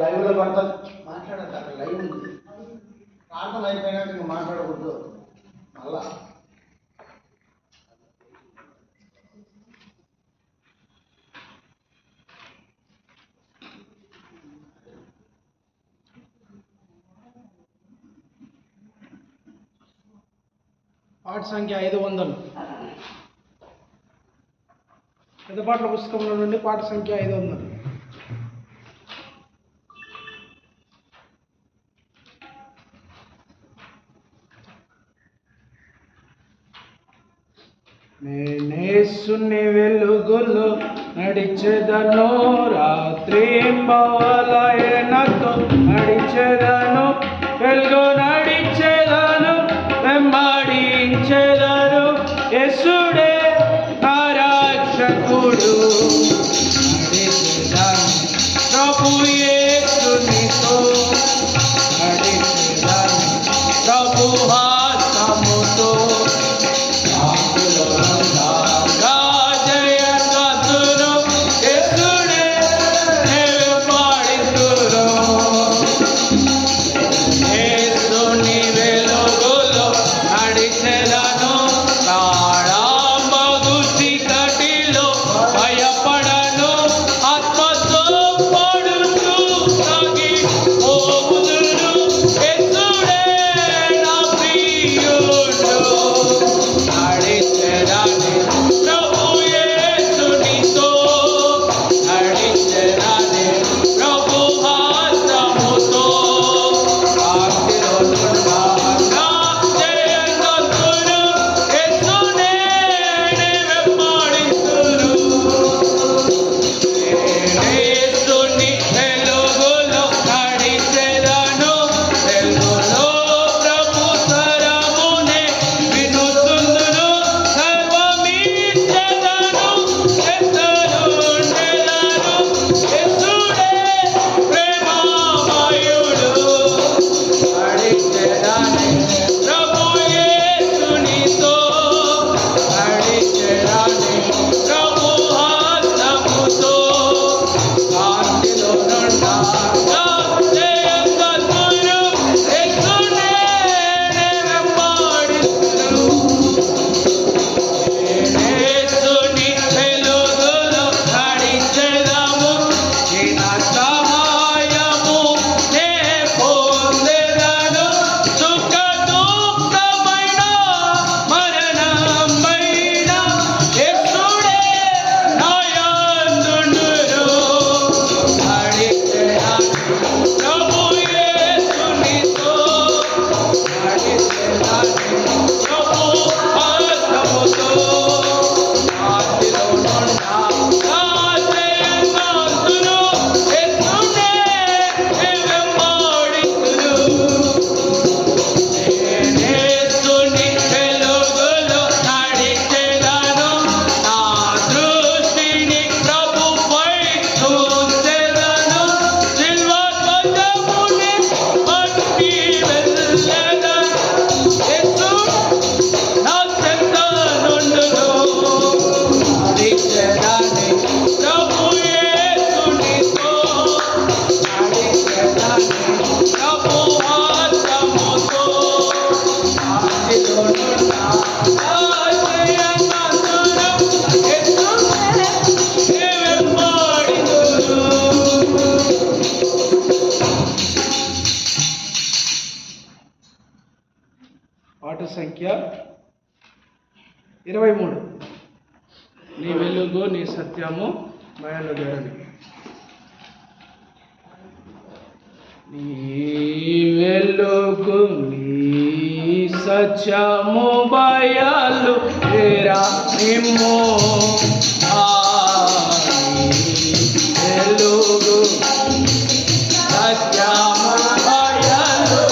లైవ్లో పడతాను మాట్లాడద్దు. అక్కడ లైవ్ ఉంది. ప్రార్థన అయిపోయినాక ఇంకా మాట్లాడకూడదు. మళ్ళా పాట సంఖ్య 500. పెద్దపాట్ల పుస్తకంలో నుండి పాట సంఖ్య 500. నేనేసుని వెలుగులో నడిచెదను, రాత్రింబవలయనతో నడిచెదను, వెలుగు నడిచెదను, వెంబడించెదను. యేసుడే నా రక్షకుడు, నడిచెదను ప్రభు యేసునితో, నడిచెదను ప్రభు హస్తముతో. పాట సంఖ్య 23. నీ వెలుగు నీ సత్యము బయలుదేరని. నీ వెలుగు నీ సత్యము బయలు తేరా నిమ్ము. వెలుగు సత్యము బయలు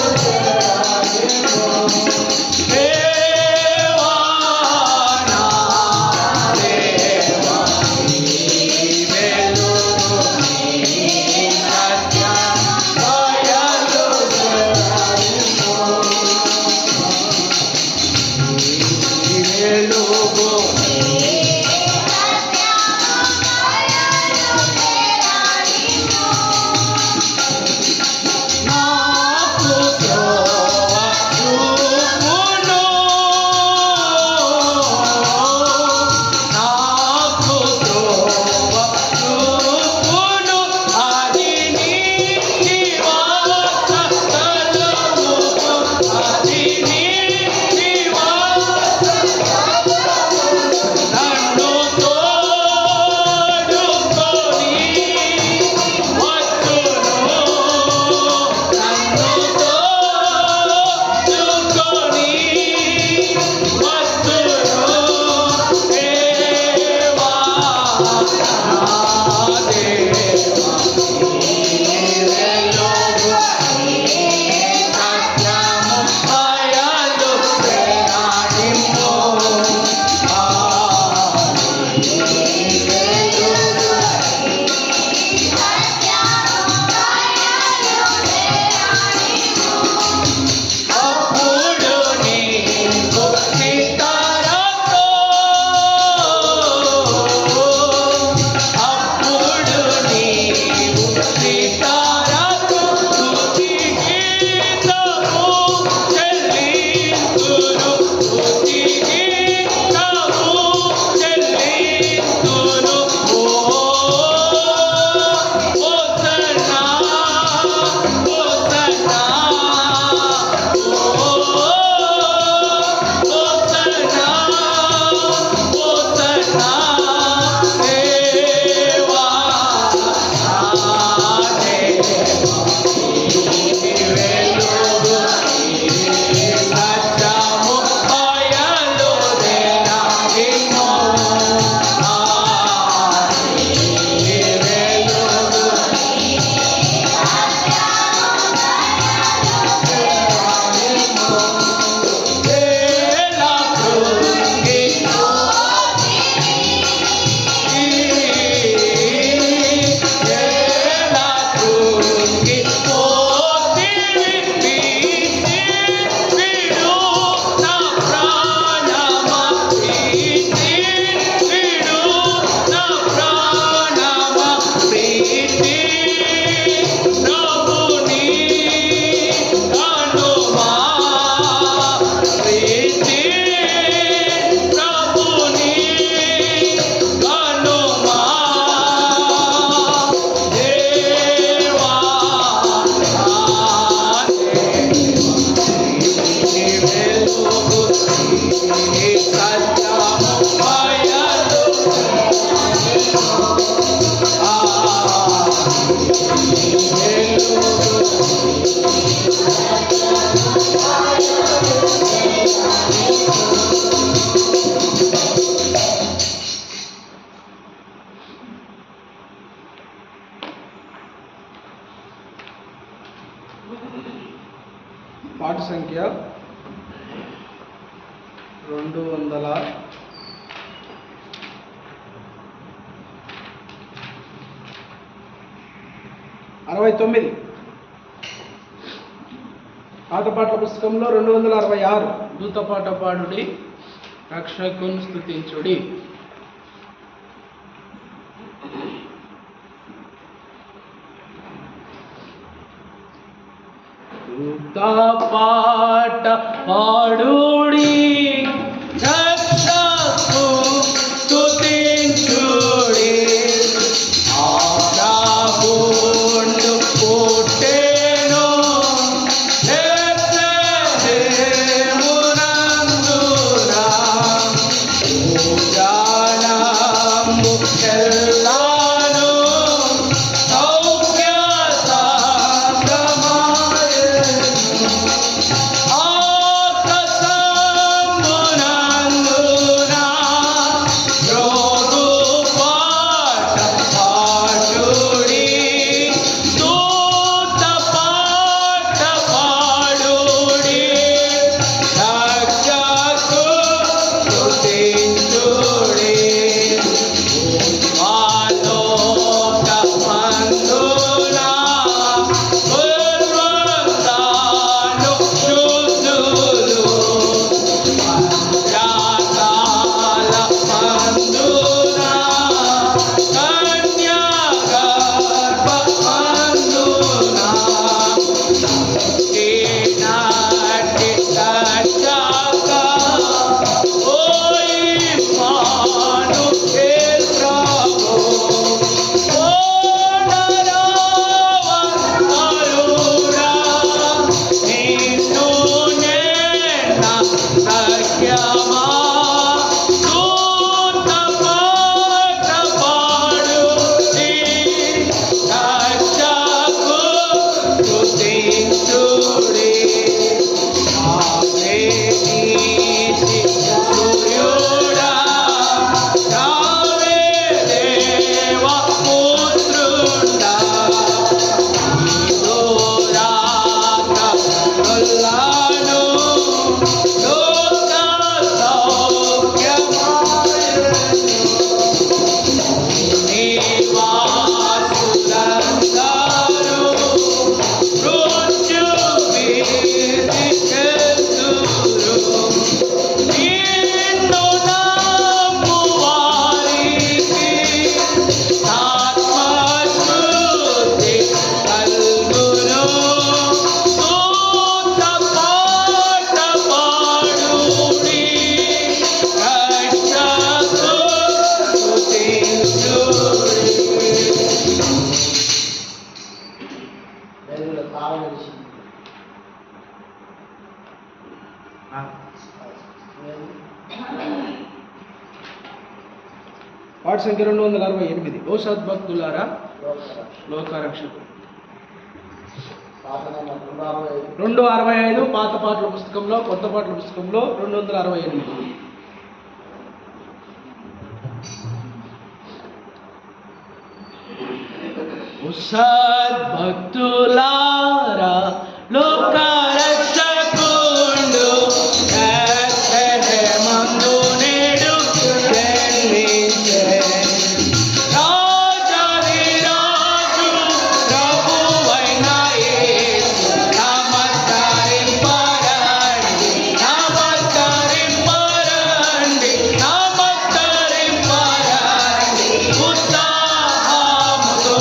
పాట సంఖ్య 269. పాటల పుస్తకంలో 266. దూతపాట పాడుడి, రక్షకుని స్తుతించుడి. దూతపాట పాడుడి, రక్షకు స్తుతించుడి. ఆరాబోండు పుట్టెను బెత్లెహేమునందున, పూజానము ఎల్లాను సౌఖ్య Ah వచ్చింది. పాట సంఖ్య 268. ఓ సద్భక్తులారా లోకరక్షకుడు. 265 పాత పాటల పుస్తకంలో, కొత్త పాటల పుస్తకంలో 268. ఓ సద్భక్తులారా లోకరక్షకుండు మందు నేడు జన్మించే రాజాది రాజు ప్రభువైన యేసు నమస్కరింపరండి, నమస్కరింపరండి, నమస్కరింపరండి ఉత్సాహముతో.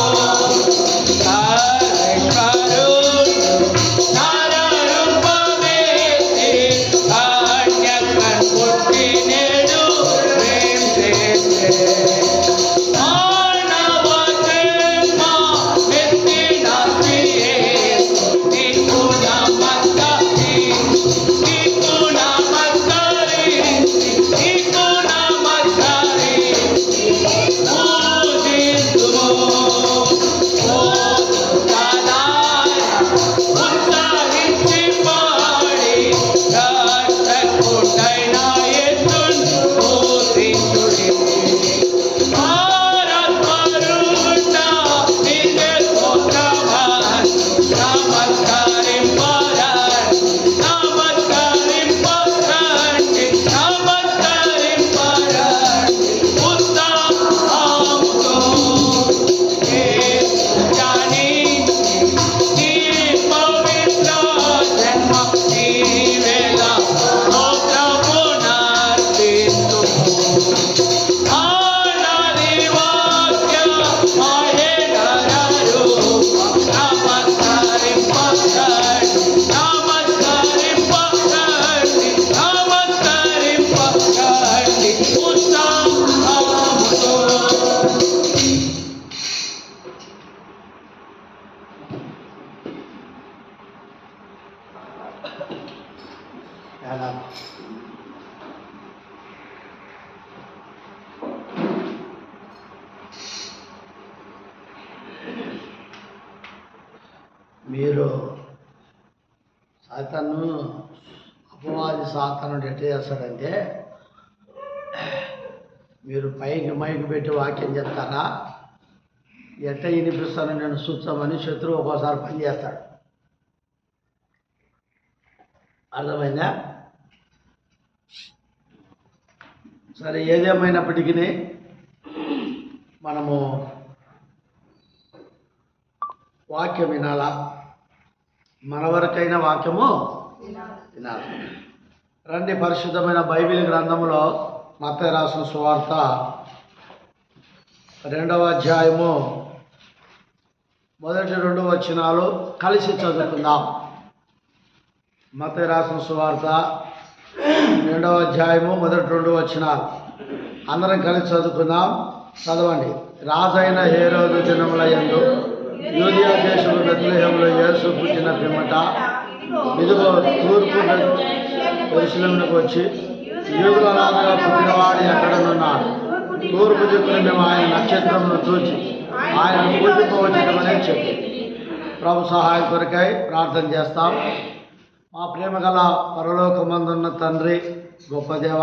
మీరు సాతాను, అపవాది సాతానుడు ఎట్లా చేస్తాడంటే, మీరు పైకి మైకి పెట్టి వాక్యం చెప్తారా, ఎట్ట వినిపిస్తాను నేను చూస్తామని శత్రువు ఒక్కోసారి పని చేస్తాడు. అర్థమైందా? సరే, ఏదేమైనప్పటికీ మనము వాక్యం వినాలా, మన వరకైనా వాక్యము వినాలి. రండి, పరిశుద్ధమైన బైబిల్ గ్రంథంలో మత్తయి రాసిన సువార్త 2వ అధ్యాయము 1-2 వచనాలు కలిసి చదువుకుందాం. మత్తయి రాసిన సువార్త 2వ అధ్యాయము 1-2 వచనాలు అందరం కలిసి చదువుకుందాం. చదవండి. రాజైన హేరోదు దినముల యందు యూదయ దేశము బెత్లెహేములో యేసు పుట్టిన పిమ్మట ఇదిగో తూర్పు యెరూషలేమునకు వచ్చి యూదుల రాజుగా పుట్టినవాడు ఎక్కడనున్నాడు. తూర్పు దిక్కున మేము ఆయన నక్షత్రమును చూచి ఆయన పూజింపవచ్చునని చెప్పి ప్రభు సహాయం కొరకై ప్రార్థన చేస్తాం. మా ప్రేమ గల పరలోకమందున్న తండ్రి, గొప్ప దేవ,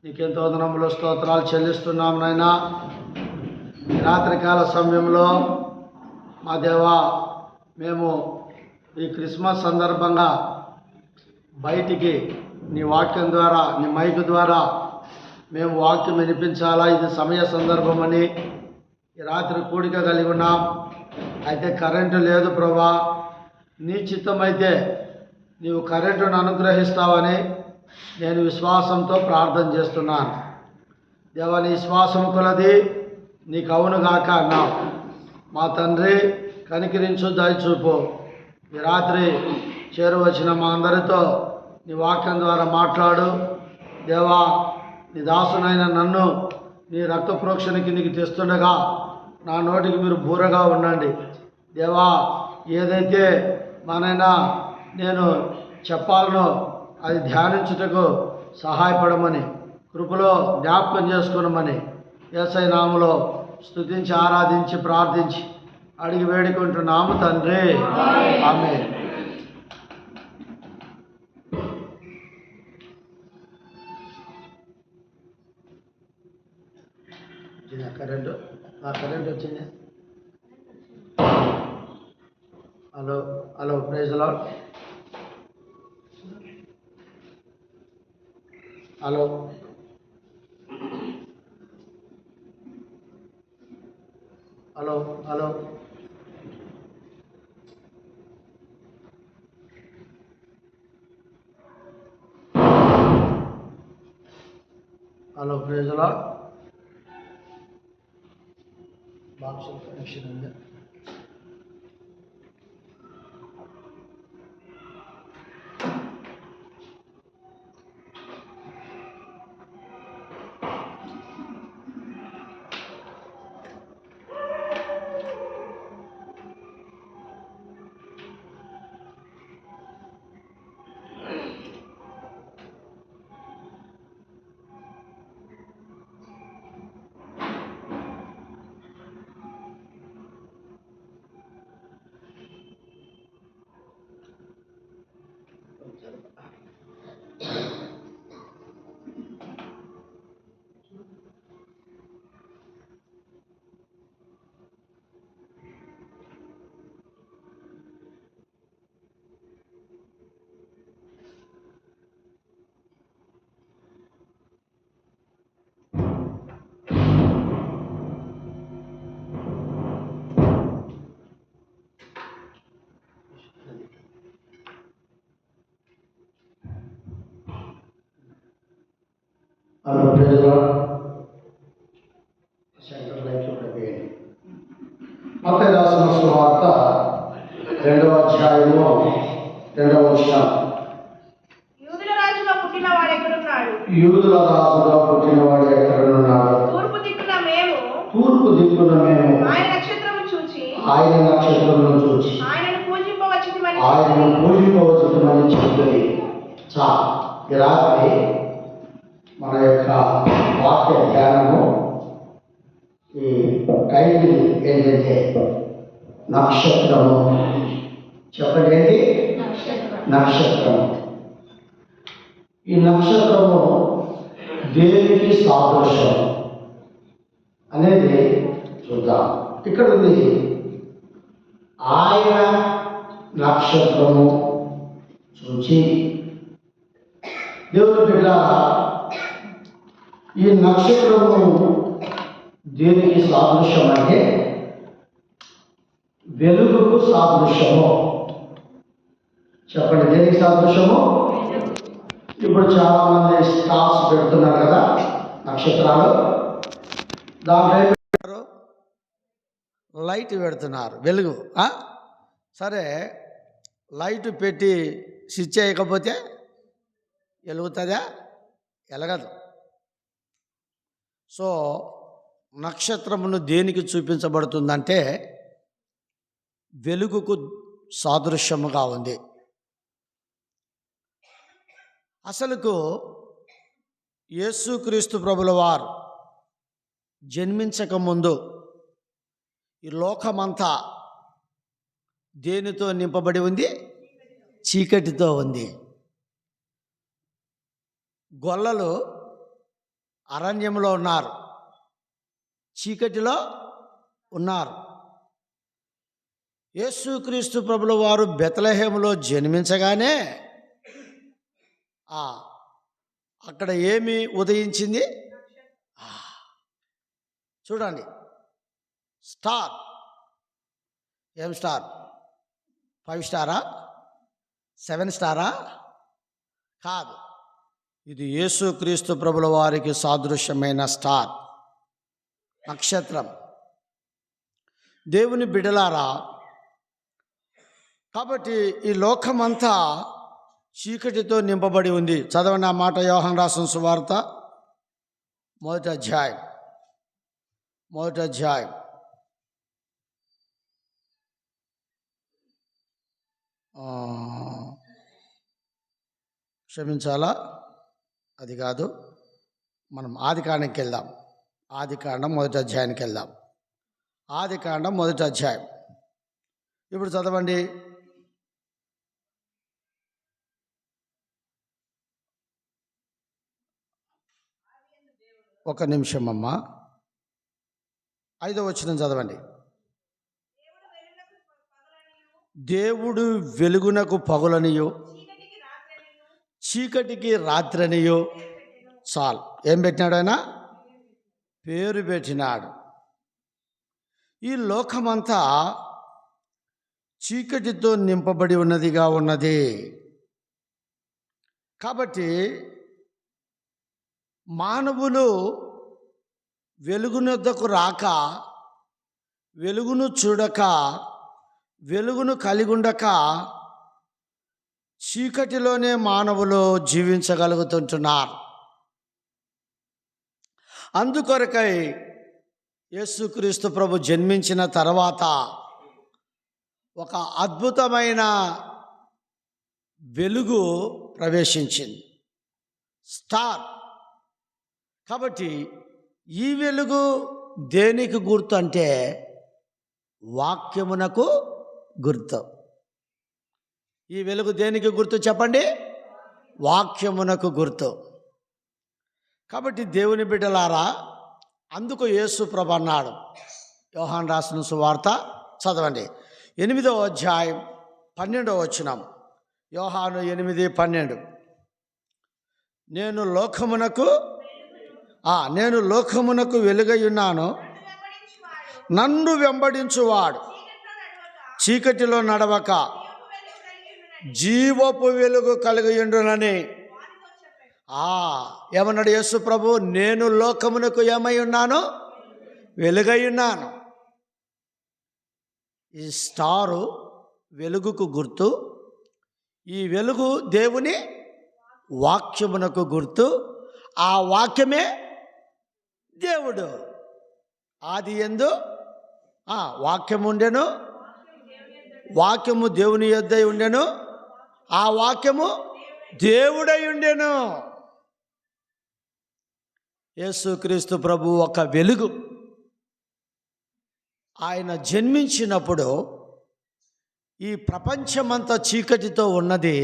నీకెంతో వందనములు స్తోత్రాలు చెల్లిస్తున్నాం నాయనా. ఈ రాత్రికాల సమయంలో మా దేవా, మేము ఈ క్రిస్మస్ సందర్భంగా బయటికి నీ వాక్యం ద్వారా, నీ మైకు ద్వారా మేము వాక్యం వినిపించాలా, ఇది సమయ సందర్భం అని ఈ రాత్రి కూడిక కలిగి ఉన్నాం. అయితే కరెంటు లేదు ప్రభా, నీ చిత్తమైతే నీవు కరెంటును అనుగ్రహిస్తావని నేను విశ్వాసంతో ప్రార్థన చేస్తున్నాను. దేవా, నీ విశ్వాసం కొలది నీకు అవునుగాక అన్నావు. మా తండ్రి, కనికరించు, దయచూపు. ఈ రాత్రి చేరువచ్చిన మా అందరితో నీ వాక్యం ద్వారా మాట్లాడు దేవా. నీ దాసునైన నన్ను నీ రక్త ప్రోక్షణ కిందికి తెస్తుండగా నా నోటికి మీరు బూరగా ఉండండి దేవా. ఏదైతే మనైనా నేను చెప్పాలనో అది ధ్యానించుటకు సహాయపడమని కృపలో జ్ఞాపకం చేసుకోనమని యేసయ్య నామములో స్తుతించి ఆరాధించి ప్రార్థించి అడిగి వేడుకుంటున్నాము తండ్రి. ఆమేన్. కరెంట్ వచ్చింది. Hello praise lord. Hello hello hello hello praise lord. Box connection ఉంది. Hello praise lord. Centre light వేయండి. మత్తయి రాసిన సువార్త 2వ అధ్యాయము 2వ వచనం. యూదుల రాజుగా పుట్టినవాడు ఎక్కడున్నాడు? తూర్పు దిక్కున మేము ఆయన నక్షత్రము చూచి ఆయనను పూజింపవచ్చుమని చెప్తుంది. ఈ రాత్రి మన యొక్క వాక్య ధ్యానము ఈ టైటిల్ ఏంటంటే నక్షత్రము. చెప్పండి ఏంటి? నక్షత్రము. ఈ నక్షత్రము దేనికి సాదృశ్యం అనేది చూద్దాం. ఇక్కడ ఉంది ఆయన నక్షత్రము చూచి. దేవుని బిడ్డ, ఈ నక్షత్రము దేనికి సాదృశ్యం అంటే వెలుగుకు సాదృశ్యము. చెప్పండి దేనికి సాదృశ్యము? ఇప్పుడు చాలా మంది స్టార్స్ పెడుతున్నారు కదా, నక్షత్రాలు. దాంట్లో లైట్ పెడుతున్నారు, వెలుగు. సరే, లైట్ పెట్టి స్విచ్ చేయకపోతే వెలుగుతుందా? వెలగదు. సో నక్షత్రమును దేనికి చూపించబడుతుందంటే వెలుగుకు సాదృశ్యముగా ఉంది. అసలుకు యేసుక్రీస్తు ప్రభుల వారు జన్మించకముందు ఈ లోకమంతా దేనితో నింపబడి ఉంది? చీకటితో ఉంది. గొల్లలు అరణ్యంలో ఉన్నారు, చీకటిలో ఉన్నారు. యేసుక్రీస్తు ప్రభుల వారు బెత్లెహేములో జన్మించగానే అక్కడ ఏమి ఉదయించింది? చూడండి, స్టార్. ఏం స్టార్? 5 స్టారా? 7 స్టారా? కాదు, ఇది యేసుక్రీస్తు ప్రభుల వారికి సాదృశ్యమైన స్టార్, నక్షత్రం. దేవుని బిడ్డలారా, కాబట్టి ఈ లోకమంతా చీకటితో నింపబడి ఉంది. చదవండి ఆ మాట. యోహాను రాసిన సువార్త 1వ అధ్యాయం 1వ అధ్యాయం క్షమించాలా, అది కాదు. మనం ఆదికాండంకి వెళ్దాం. ఆదికాండం 1వ అధ్యాయానికి వెళ్దాం. ఆదికాండం 1వ అధ్యాయం ఇప్పుడు చదవండి. ఒక నిమిషం అమ్మా. 5వ వచనం చదవండి. దేవుడు వెలుగునకు పగులనియు చీకటికి రాత్రనియు. చాలు. ఏం పెట్టినాడు ఆయన? పేరు పెట్టినాడు. ఈ లోకమంతా చీకటితో నింపబడి ఉన్నదిగా ఉన్నది. కాబట్టి మానవులు వెలుగునొద్దకు రాక, వెలుగును చూడక, వెలుగును కలిగి ఉండక చీకటిలోనే మానవులు జీవించగలుగుతుంటున్నారు. అందుకొరకై యేసుక్రీస్తు ప్రభు జన్మించిన తర్వాత ఒక అద్భుతమైన వెలుగు ప్రవేశించింది, స్టార్. కాబట్టి ఈ వెలుగు దేనికి గుర్తు అంటే వాక్యమునకు గుర్తు. ఈ వెలుగు దేనికి గుర్తు చెప్పండి? వాక్యమునకు గుర్తు. కాబట్టి దేవుని బిడ్డలారా, అందుకు యేసు ప్రభు అన్నాడు. యోహాను రాసిన సువార్త చదవండి, 8వ అధ్యాయం 12వ వచనం. యోహాను 8:12. నేను లోకమునకు వెలుగై ఉన్నాను. నన్ను వెంబడించువాడు చీకటిలో నడవక జీవపు వెలుగు కలిగియుండునని. ఏమన్నాడు యేసు ప్రభు? నేను లోకమునకు ఏమై ఉన్నాను? వెలుగై ఉన్నాను. ఈ స్టారు వెలుగుకు గుర్తు. ఈ వెలుగు దేవుని వాక్యమునకు గుర్తు. ఆ వాక్యమే దేవుడు. ఆది యందు వాక్యము ఉండెను, వాక్యము దేవుని యొద్దై ఉండెను, ఆ వాక్యము దేవుడై ఉండెను. యేసుక్రీస్తు ప్రభు ఒక వెలుగు. ఆయన జన్మించినప్పుడు ఈ ప్రపంచమంతా చీకటితో ఉన్నది.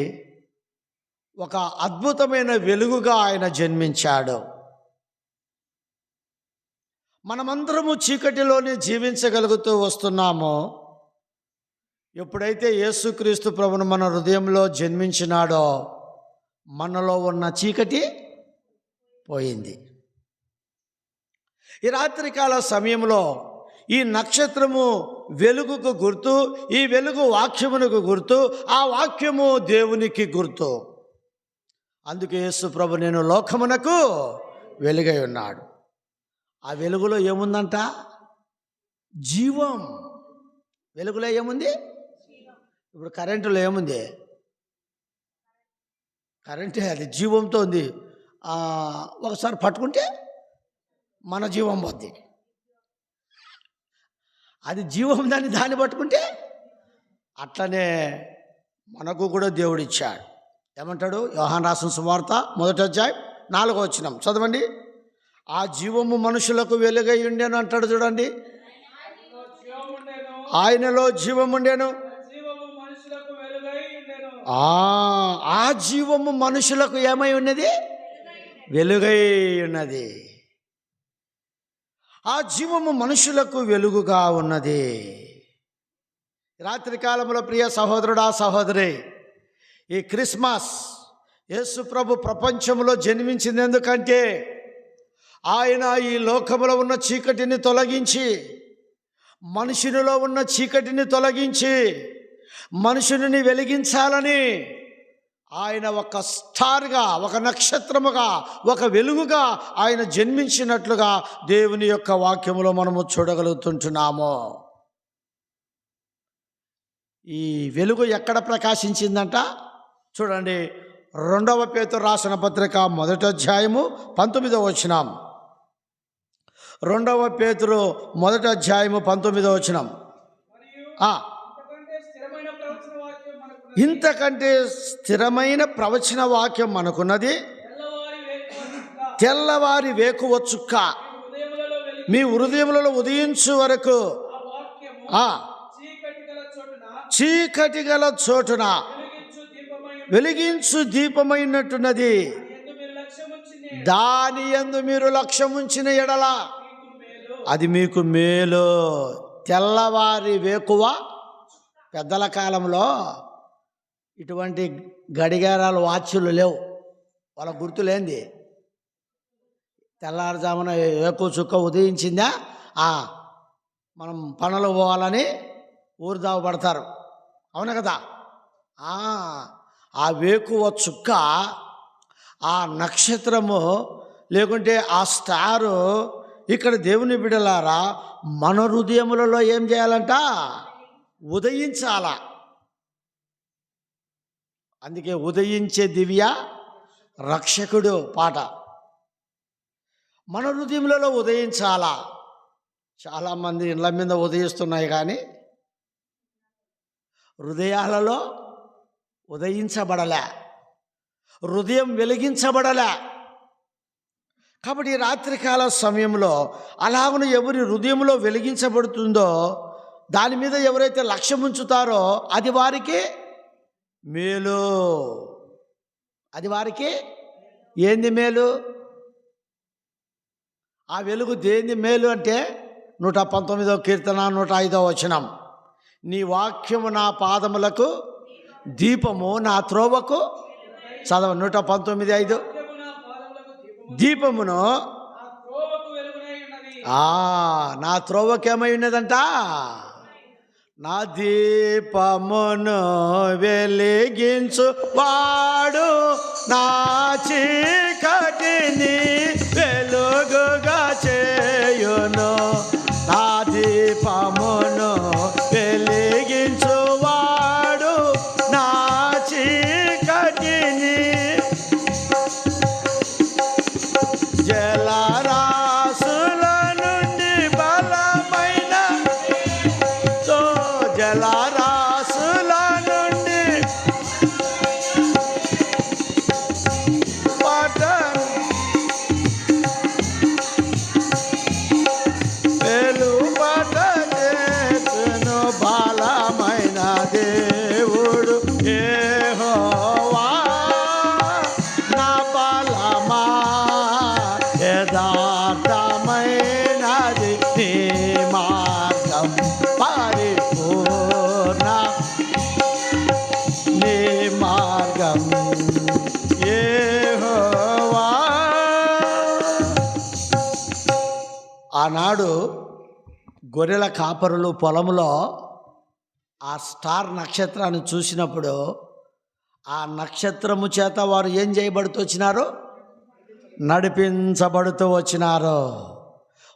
ఒక అద్భుతమైన వెలుగుగా ఆయన జన్మించాడు. మనమందరము చీకటిలోనే జీవించగలుగుతూ వస్తున్నాము. ఎప్పుడైతే యేసుక్రీస్తు ప్రభును మన హృదయంలో జన్మించినాడో మనలో ఉన్న చీకటి పోయింది. ఈ రాత్రికాల సమయంలో ఈ నక్షత్రము వెలుగుకు గుర్తు, ఈ వెలుగు వాక్యమునకు గుర్తు, ఆ వాక్యము దేవునికి గుర్తు. అందుకే యేసు ప్రభు నేను లోకమునకు వెలుగై ఉన్నాడు. ఆ వెలుగులో ఏముందంట? జీవం. వెలుగులో ఏముంది? ఇప్పుడు కరెంటులో ఏముంది? కరెంటే, అది జీవంతో ఉంది. ఒకసారి పట్టుకుంటే మన జీవం పోద్ది. అది జీవం దాన్ని పట్టుకుంటే అట్లనే మనకు కూడా దేవుడు ఇచ్చాడు. ఏమంటాడు? యోహాను రాసిన సువార్త 1వ అధ్యాయం 4వ వచనం చదవండి. ఆ జీవము మనుషులకు వెలుగై ఉండెను అంటాడు. చూడండి, ఆయనలో జీవం ఉండెను. ఆ జీవము మనుషులకు ఏమై ఉన్నది? వెలుగై ఉన్నది. ఆ జీవము మనుషులకు వెలుగుగా ఉన్నది. రాత్రి కాలంలో ప్రియ సహోదరుడా, సహోదరి, ఈ క్రిస్మస్ యేసు ప్రభు ప్రపంచంలో జన్మించింది ఎందుకంటే ఆయన ఈ లోకములో ఉన్న చీకటిని తొలగించి, మనుషునిలో ఉన్న చీకటిని తొలగించి మనుషుని వెలిగించాలని ఆయన ఒక స్టార్గా, ఒక నక్షత్రముగా, ఒక వెలుగుగా ఆయన జన్మించినట్లుగా దేవుని యొక్క వాక్యములో మనము చూడగలుగుతుంటున్నాము. ఈ వెలుగు ఎక్కడ ప్రకాశించిందంట? చూడండి, 2వ పేతురు రాసిన పత్రిక 1వ అధ్యాయము 19వ వచనం. 2వ పేతురు 1వ అధ్యాయము 19వ వచనం. ఇంతకంటే స్థిరమైన ప్రవచన వాక్యం మనకున్నది. తెల్లవారి వేకువ చుక్క మీ హృదయములలో ఉదయించు వరకు చీకటి గల చోటున వెలిగించు దీపమైనట్టున్నది. దాని యందు మీరు లక్ష్యముంచిన ఎడల అది మీకు మేలు. తెల్లవారి వేకువ. పెద్దల కాలంలో ఇటువంటి గడియారాలు వాచ్యులు లేవు, వాళ్ళ గుర్తులేంది. తెల్లారుజామున వేకువ చుక్క ఉదయించిందా మనం పనులు పోవాలని ఊరుదావ పడతారు, అవును కదా. ఆ వేకువ చుక్క, ఆ నక్షత్రము లేకుంటే ఆ స్టారు ఇక్కడ దేవుని బిడ్డలారా మన హృదయములలో ఏం చేయాలంట? ఉదయించాల. అందుకే ఉదయించే దివ్య రక్షకుడు పాట మన హృదయములలో ఉదయించాలా. చాలామంది ఇళ్ళ మీద ఉదయిస్తున్నాయి కానీ హృదయాలలో ఉదయించబడలే, హృదయం వెలిగించబడలే. కాబట్టి రాత్రికాల సమయంలో అలాగను ఎవరి హృదయంలో వెలిగించబడుతుందో దాని మీద ఎవరైతే లక్ష్యం ఉంచుతారో అది వారికి మేలు. అది వారికి ఏంది మేలు? ఆ వెలుగు దేని మేలు అంటే 119వ కీర్తన 105వ వచనం, నీ వాక్యము నా పాదములకు దీపము, నా త్రోవకు చదవ. 119:5 దీపమును నా త్రోవకేమై ఉన్నదంట? నా దీపమును వెలిగించు వాడు నా చీకటిని వెలుగుగా చేయును. నా దీపమును వెలిగించు వాడు నా చీకటిని జలరాశుల నుండి బలమైన జలరాశుల నుండి వెలుపట చేతును బలమైన దేవుడు యెహోవా నా బలమా. యథార్థమైనది నీ మార్గం పరిపూర్ణ, నీ మార్గం యెహోవా. ఆనాడు గొర్రెల కాపరులు పొలంలో ఆ స్టార్ నక్షత్రాన్ని చూసినప్పుడు ఆ నక్షత్రము చేత వారు ఏం చేయబడుతూ వచ్చినారు? నడిపించబడుతూ వచ్చినారు.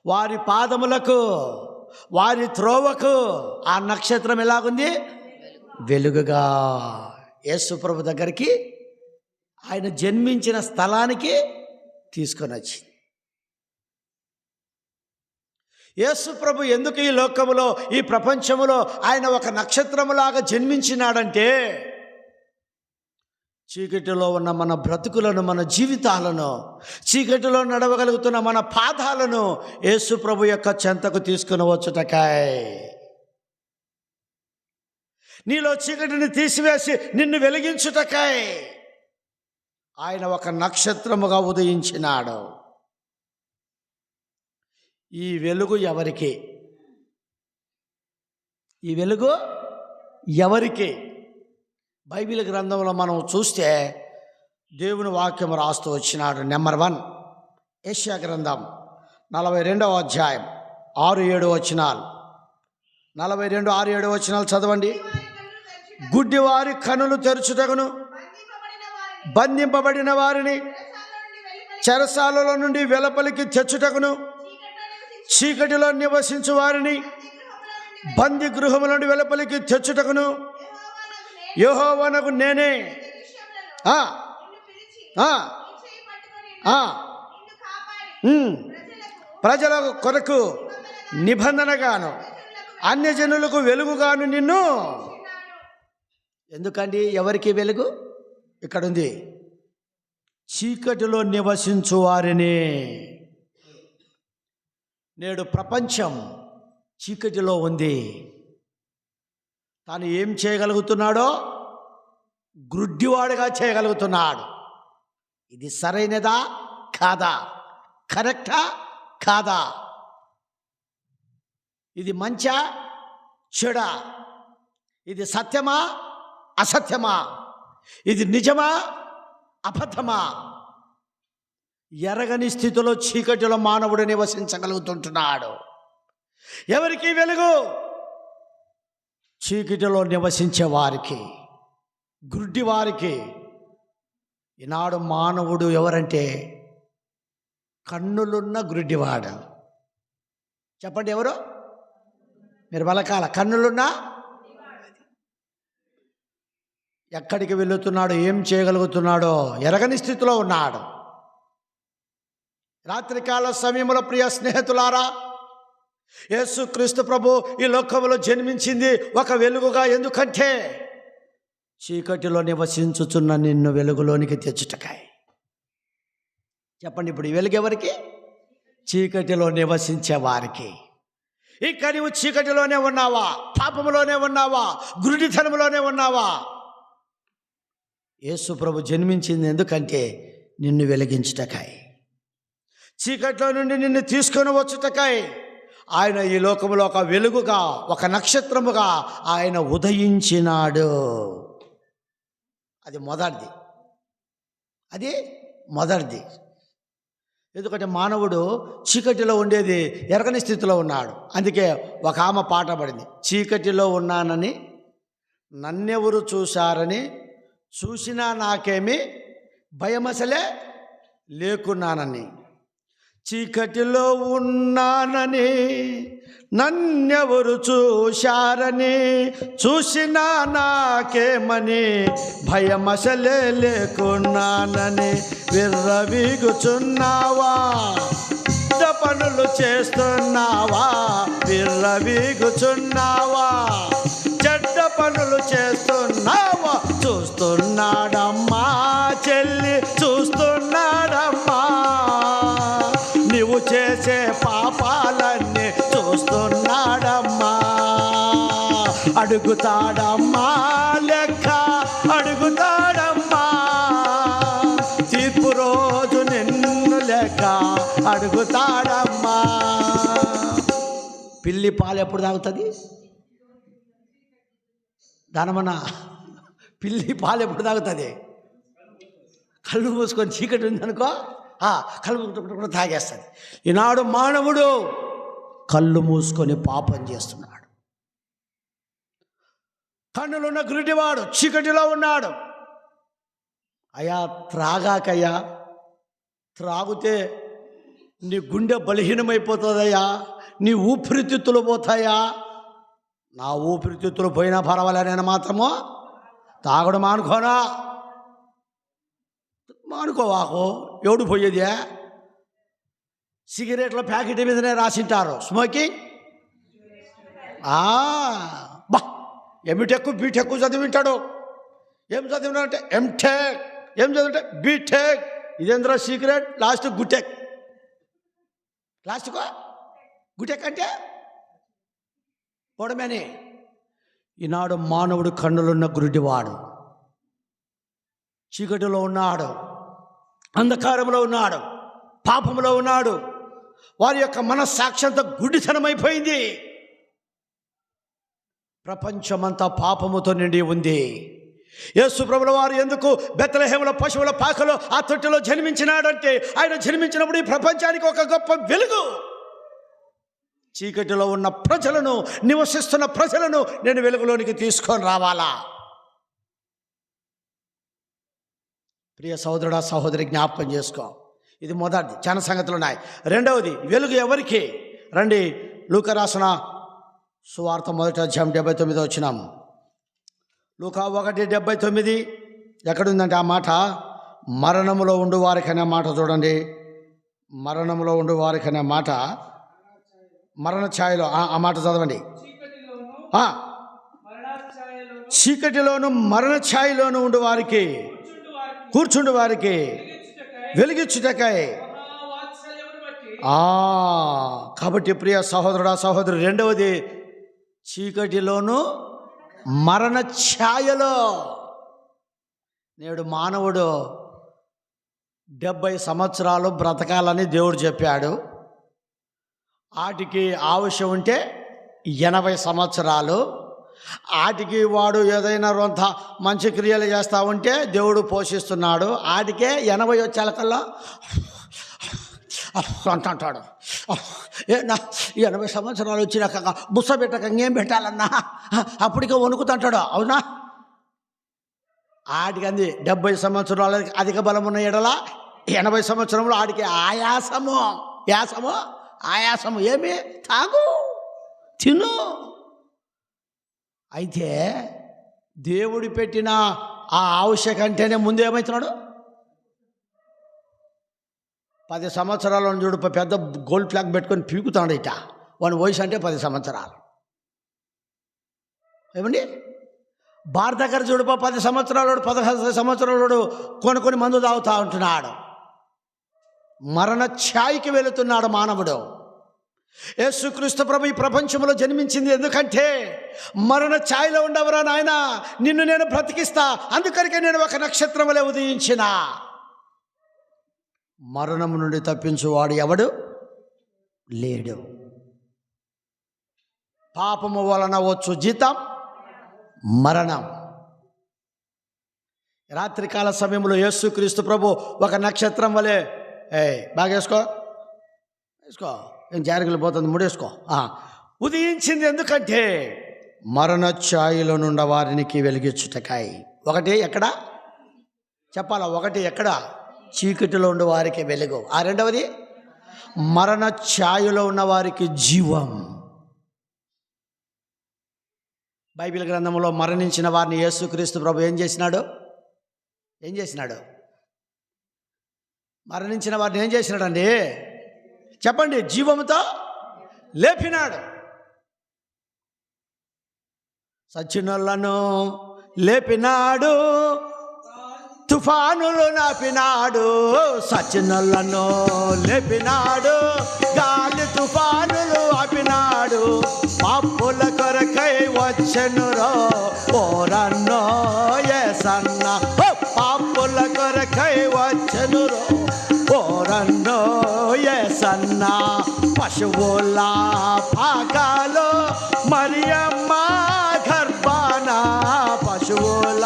వారి పాదములకు, వారి త్రోవకు ఆ నక్షత్రం ఎలాగుంది? వెలుగుగా. యేసు ప్రభు దగ్గరికి ఆయన జన్మించిన స్థలానికి తీసుకొని వచ్చింది. యేసు ప్రభు ఎందుకు ఈ లోకములో, ఈ ప్రపంచములో ఆయన ఒక నక్షత్రములాగా జన్మించినాడంటే చీకటిలో ఉన్న మన బ్రతుకులను, మన జీవితాలను, చీకటిలో నడవగలుగుతున్న మన పాదాలను యేసు ప్రభు యొక్క చెంతకు తీసుకుని వచ్చుటకాయ్, నీలో చీకటిని తీసివేసి నిన్ను వెలిగించుటకాయ్ ఆయన ఒక నక్షత్రముగా ఉదయించినాడు. ఈ వెలుగు ఎవరికి? ఈ వెలుగు ఎవరికి? బైబిల్ గ్రంథంలో మనం చూస్తే దేవుని వాక్యం రాస్తూ వచ్చినాడు. నెంబర్ 1 యెషయా గ్రంథం 42వ అధ్యాయం 6-7 వచనాలు. 42, 6-7 వచనాలు చదవండి. గుడ్డివారి కనులు తెరుచుటకును, బంధింపబడిన వారిని చెరసాలలో నుండి వెలుపలికి తెచ్చుటకును, చీకటిలో నివసించు వారిని బంది గృహముల నుండి వెలుపలికి తెచ్చుటకును యెహోవానగు నేనే ప్రజల కొరకు నిబంధనగాను అన్యజనులకు వెలుగుగాను నిన్ను ఎందుకండి ఎవరికి వెలుగు? ఇక్కడ ఉంది, చీకటిలో నివసించు వారిని. నేడు ప్రపంచం చీకటిలో ఉంది. తాను ఏం చేయగలుగుతున్నాడో గ్రుడ్డివాడుగా చేయగలుగుతున్నాడు. ఇది సరైనదా కాదా? కరెక్టా కాదా? ఇది మంచా చెడా? ఇది సత్యమా అసత్యమా? ఇది నిజమా అబద్ధమా? ఎరగని స్థితిలో చీకటిలో మానవుడు నివసించగలుగుతుంటున్నాడు. ఎవరికి వెలుగు? చీకటిలో నివసించే వారికి, గుడ్డి వారికి. ఈనాడు మానవుడు ఎవరంటే కన్నులున్న గుడ్డివాడు. చెప్పండి ఎవరు? మీరు బలకాల కన్నులున్నా ఎక్కడికి వెళుతున్నాడో, ఏం చేయగలుగుతున్నాడో ఎరగని స్థితిలో ఉన్నాడు. రాత్రికాల సమయంలో ప్రియ స్నేహితులారా, యేసుక్రీస్తు ప్రభు ఈ లోకంలో జన్మించింది ఒక వెలుగుగా. ఎందుకంటే చీకటిలో నివసించుచున్న నిన్ను వెలుగులోనికి తెచ్చుటకాయ. చెప్పండి, ఇప్పుడు ఈ వెలుగు ఎవరికి? చీకటిలో నివసించే వారికి. ఇంకా నీవు చీకటిలోనే ఉన్నావా? పాపములోనే ఉన్నావా? గురుడితనంలోనే ఉన్నావా? యేసు ప్రభు జన్మించింది ఎందుకంటే నిన్ను వెలిగించుటకాయ, చీకట్లో నుండి నిన్ను తీసుకొని వచ్చుటకాయ. ఆయన ఈ లోకములో ఒక వెలుగుగా, ఒక నక్షత్రముగా ఆయన ఉదయించినాడు. అది మొదటిది. అది మొదటిది. ఎందుకంటే మానవుడు చీకటిలో ఉండేది, ఎరగని స్థితిలో ఉన్నాడు. అందుకే ఒక ఆమె పాట పడింది, చీకటిలో ఉన్నానని నన్నెవరు చూశారని, చూసినా నాకేమి భయమసలే లేకున్నానని. చీకటిలో ఉన్నానని నన్నెవరు చూశారని, చూసినా నాకేమని భయమసలే లేకున్నానని. విర్రవీగుచున్నావా? పనులు చేస్తున్నావా? విర్రవీగుచున్నావా? చెడ్డ పనులు చేస్తున్నావా? చూస్తున్నాడమ్మా చెల్లి, చూస్తున్నాడమ్మా. నీవు చేసే పాపాలన్నీ చూస్తున్నాడమ్మా. అడుగుతాడమ్మా లెక్క, అడుగుతాడమ్మా. తీర్పు రోజు నిన్ను లెక్క అడుగుతాడమ్మా. పిల్లి పాలు ఎప్పుడు తాగుతుంది? దానమన్నా, పిల్లి పాలు ఎప్పుడు తాగుతుంది? కళ్ళు మూసుకొని చీకటి ఉందనుకో, కళ్ళు మూసుకొని తాగేస్తుంది. ఈనాడు మానవుడు కళ్ళు మూసుకొని పాపం చేస్తున్నాడు. కన్నులున్న గురిటివాడు చీకటిలో ఉన్నాడు. అయ్యా త్రాగాకయ్యా, త్రాగితే నీ గుండె బలహీనమైపోతుందయ్యా, నీ ఊపిరితిత్తులు పోతాయా. నా ఊపిరితిత్తులు పోయినా పర్వాలే, నేను మాత్రము తాగడం మానుకోనా? మానుకోవాకు, ఎవడు పోయేది? సిగరెట్ల ప్యాకెట్ మీదనే రాసింటారు స్మోకింగ్. బా ఎంటెక్ బీటెక్ చదివింటాడు. ఏం చదివినాడంటే ఎంటెక్, ఏం చదివింటే బీటెక్. ఇదేంద్ర సీక్రెట్? లాస్ట్ గుటెక్. లాస్ట్కో గుటెక్ అంటే పోవడమేని. ఈనాడు మానవుడు కన్నులున్న గురుడివాడు, చీకటిలో ఉన్నాడు, అంధకారంలో ఉన్నాడు, పాపంలో ఉన్నాడు. వారి యొక్క మనస్సాక్షంతా గుడ్డితనమైపోయింది. ప్రపంచమంతా పాపముతో నిండి ఉంది. యేసు ప్రభుల వారు ఎందుకు బెత్లెహేములో పశువుల పాకలో ఆ తొట్టిలో జన్మించినాడంటే, ఆయన జన్మించినప్పుడు ఈ ప్రపంచానికి ఒక గొప్ప వెలుగు. చీకటిలో ఉన్న ప్రజలను, నివసిస్తున్న ప్రజలను నేను వెలుగులోనికి తీసుకొని రావాలా? ప్రియ సహోదరుడా సహోదరి, జ్ఞాపకం చేసుకో. ఇది మొదటిది. చాలా సంగతులు ఉన్నాయి. రెండవది, వెలుగు ఎవరికి? రండి, లూకా రాసిన సువార్త 1వ అధ్యాయం 79వ వచనం. లూకా 1:79 ఎక్కడుందంటే ఆ మాట? మరణములో ఉండు వారికనే మాట చూడండి. మరణములో ఉండు వారికనే మాట, మరణ ఛాయలో ఆ మాట చదవండి. చీకటిలోను మరణ ఛాయలోను ఉండు వారికి కూర్చుండు వారికి వెలిగించుటకై. కాబట్టి ప్రియ సహోదరుడా సహోదరు, రెండవది చీకటిలోను మరణ ఛాయలో. నేడు మానవుడు 70 సంవత్సరాలు బ్రతకాలని దేవుడు చెప్పాడు. వాటికి ఆవశ్యం ఉంటే 80 సంవత్సరాలు. వాటికి వాడు ఏదైనా రొంత మంచి క్రియలు చేస్తూ ఉంటే దేవుడు పోషిస్తున్నాడు. వాటికే 80 వచ్చేకల్లా అంటాడు, నా 80 సంవత్సరాలు వచ్చినాక బుస్స పెట్టక ఇంకేం పెట్టాలన్నా, అప్పటికే వణుకుతుంటాడు. అవునా? ఆడికి అంది 70 సంవత్సరాలకి అధిక బలం ఉన్న ఎడల 80 సంవత్సరంలో ఆడికి ఆయాసము ఏమి తాగు తిను. అయితే దేవుడు పెట్టిన ఆ ఆవశ్యక అంటేనే ముందు ఏమవుతున్నాడు? 10 సంవత్సరాల చూడు పెద్ద గోల్డ్ ఫ్లాగ్ పెట్టుకొని పీకుతాడు ఇట. వాని వయసు అంటే 10 సంవత్సరాలు. ఏమండి? బార్ దగ్గర చూడుపో 10 సంవత్సరాలు 16 సంవత్సరాలు కొన్ని మందు తాగుతూ ఉంటున్నాడు. మరణ ఛాయకి వెళుతున్నాడు మానవుడు. యేసుక్రీస్తు ప్రభు ఈ ప్రపంచంలో జన్మించింది ఎందుకంటే మరణ ఛాయలో ఉండవరా నాయన, నిన్ను నేను బ్రతికిస్తా, అందుకనికే నేను ఒక నక్షత్రం వలె ఉదయించిన. మరణం నుండి తప్పించువాడు ఎవడు లేడు. పాపము వలన వచ్చు జీతం మరణం. రాత్రికాల సమయంలో యేసుక్రీస్తు ప్రభు ఒక నక్షత్రం వలె, బాగా వేసుకో ఏం జారిగలు పోతుంది, ముడేసుకో, ఉదయించింది. ఎందుకంటే మరణ ఛాయలో నుండి వారికి వెలిగించుటకాయి. ఒకటి ఎక్కడ చెప్పాలా? ఒకటి ఎక్కడ? చీకటిలో ఉండే వారికి వెలుగు. ఆ రెండవది మరణ ఛాయలో ఉన్న వారికి జీవం. బైబిల్ గ్రంథంలో మరణించిన వారిని యేసుక్రీస్తు ప్రభు ఏం చేసినాడు? మరణించిన వారిని ఏం చేసినాడండి? చెప్పండి. జీవముతో లేపినాడు. సచ్చినోళ్ళను లేపినాడు, తుఫానులు నాపినాడు. సచ్చినోళ్ళను లేపినాడు, గాలి తుఫానులు ఆపినాడు. పాపుల కొరకై వచ్చెనురో ఓరన్నో యేసన్న. పాపుల కొరకై వచ్చెనురో ఓరన్నో యేసన్న. పశువుల పాకాలో మరియమ్మ గర్భాన, పశువుల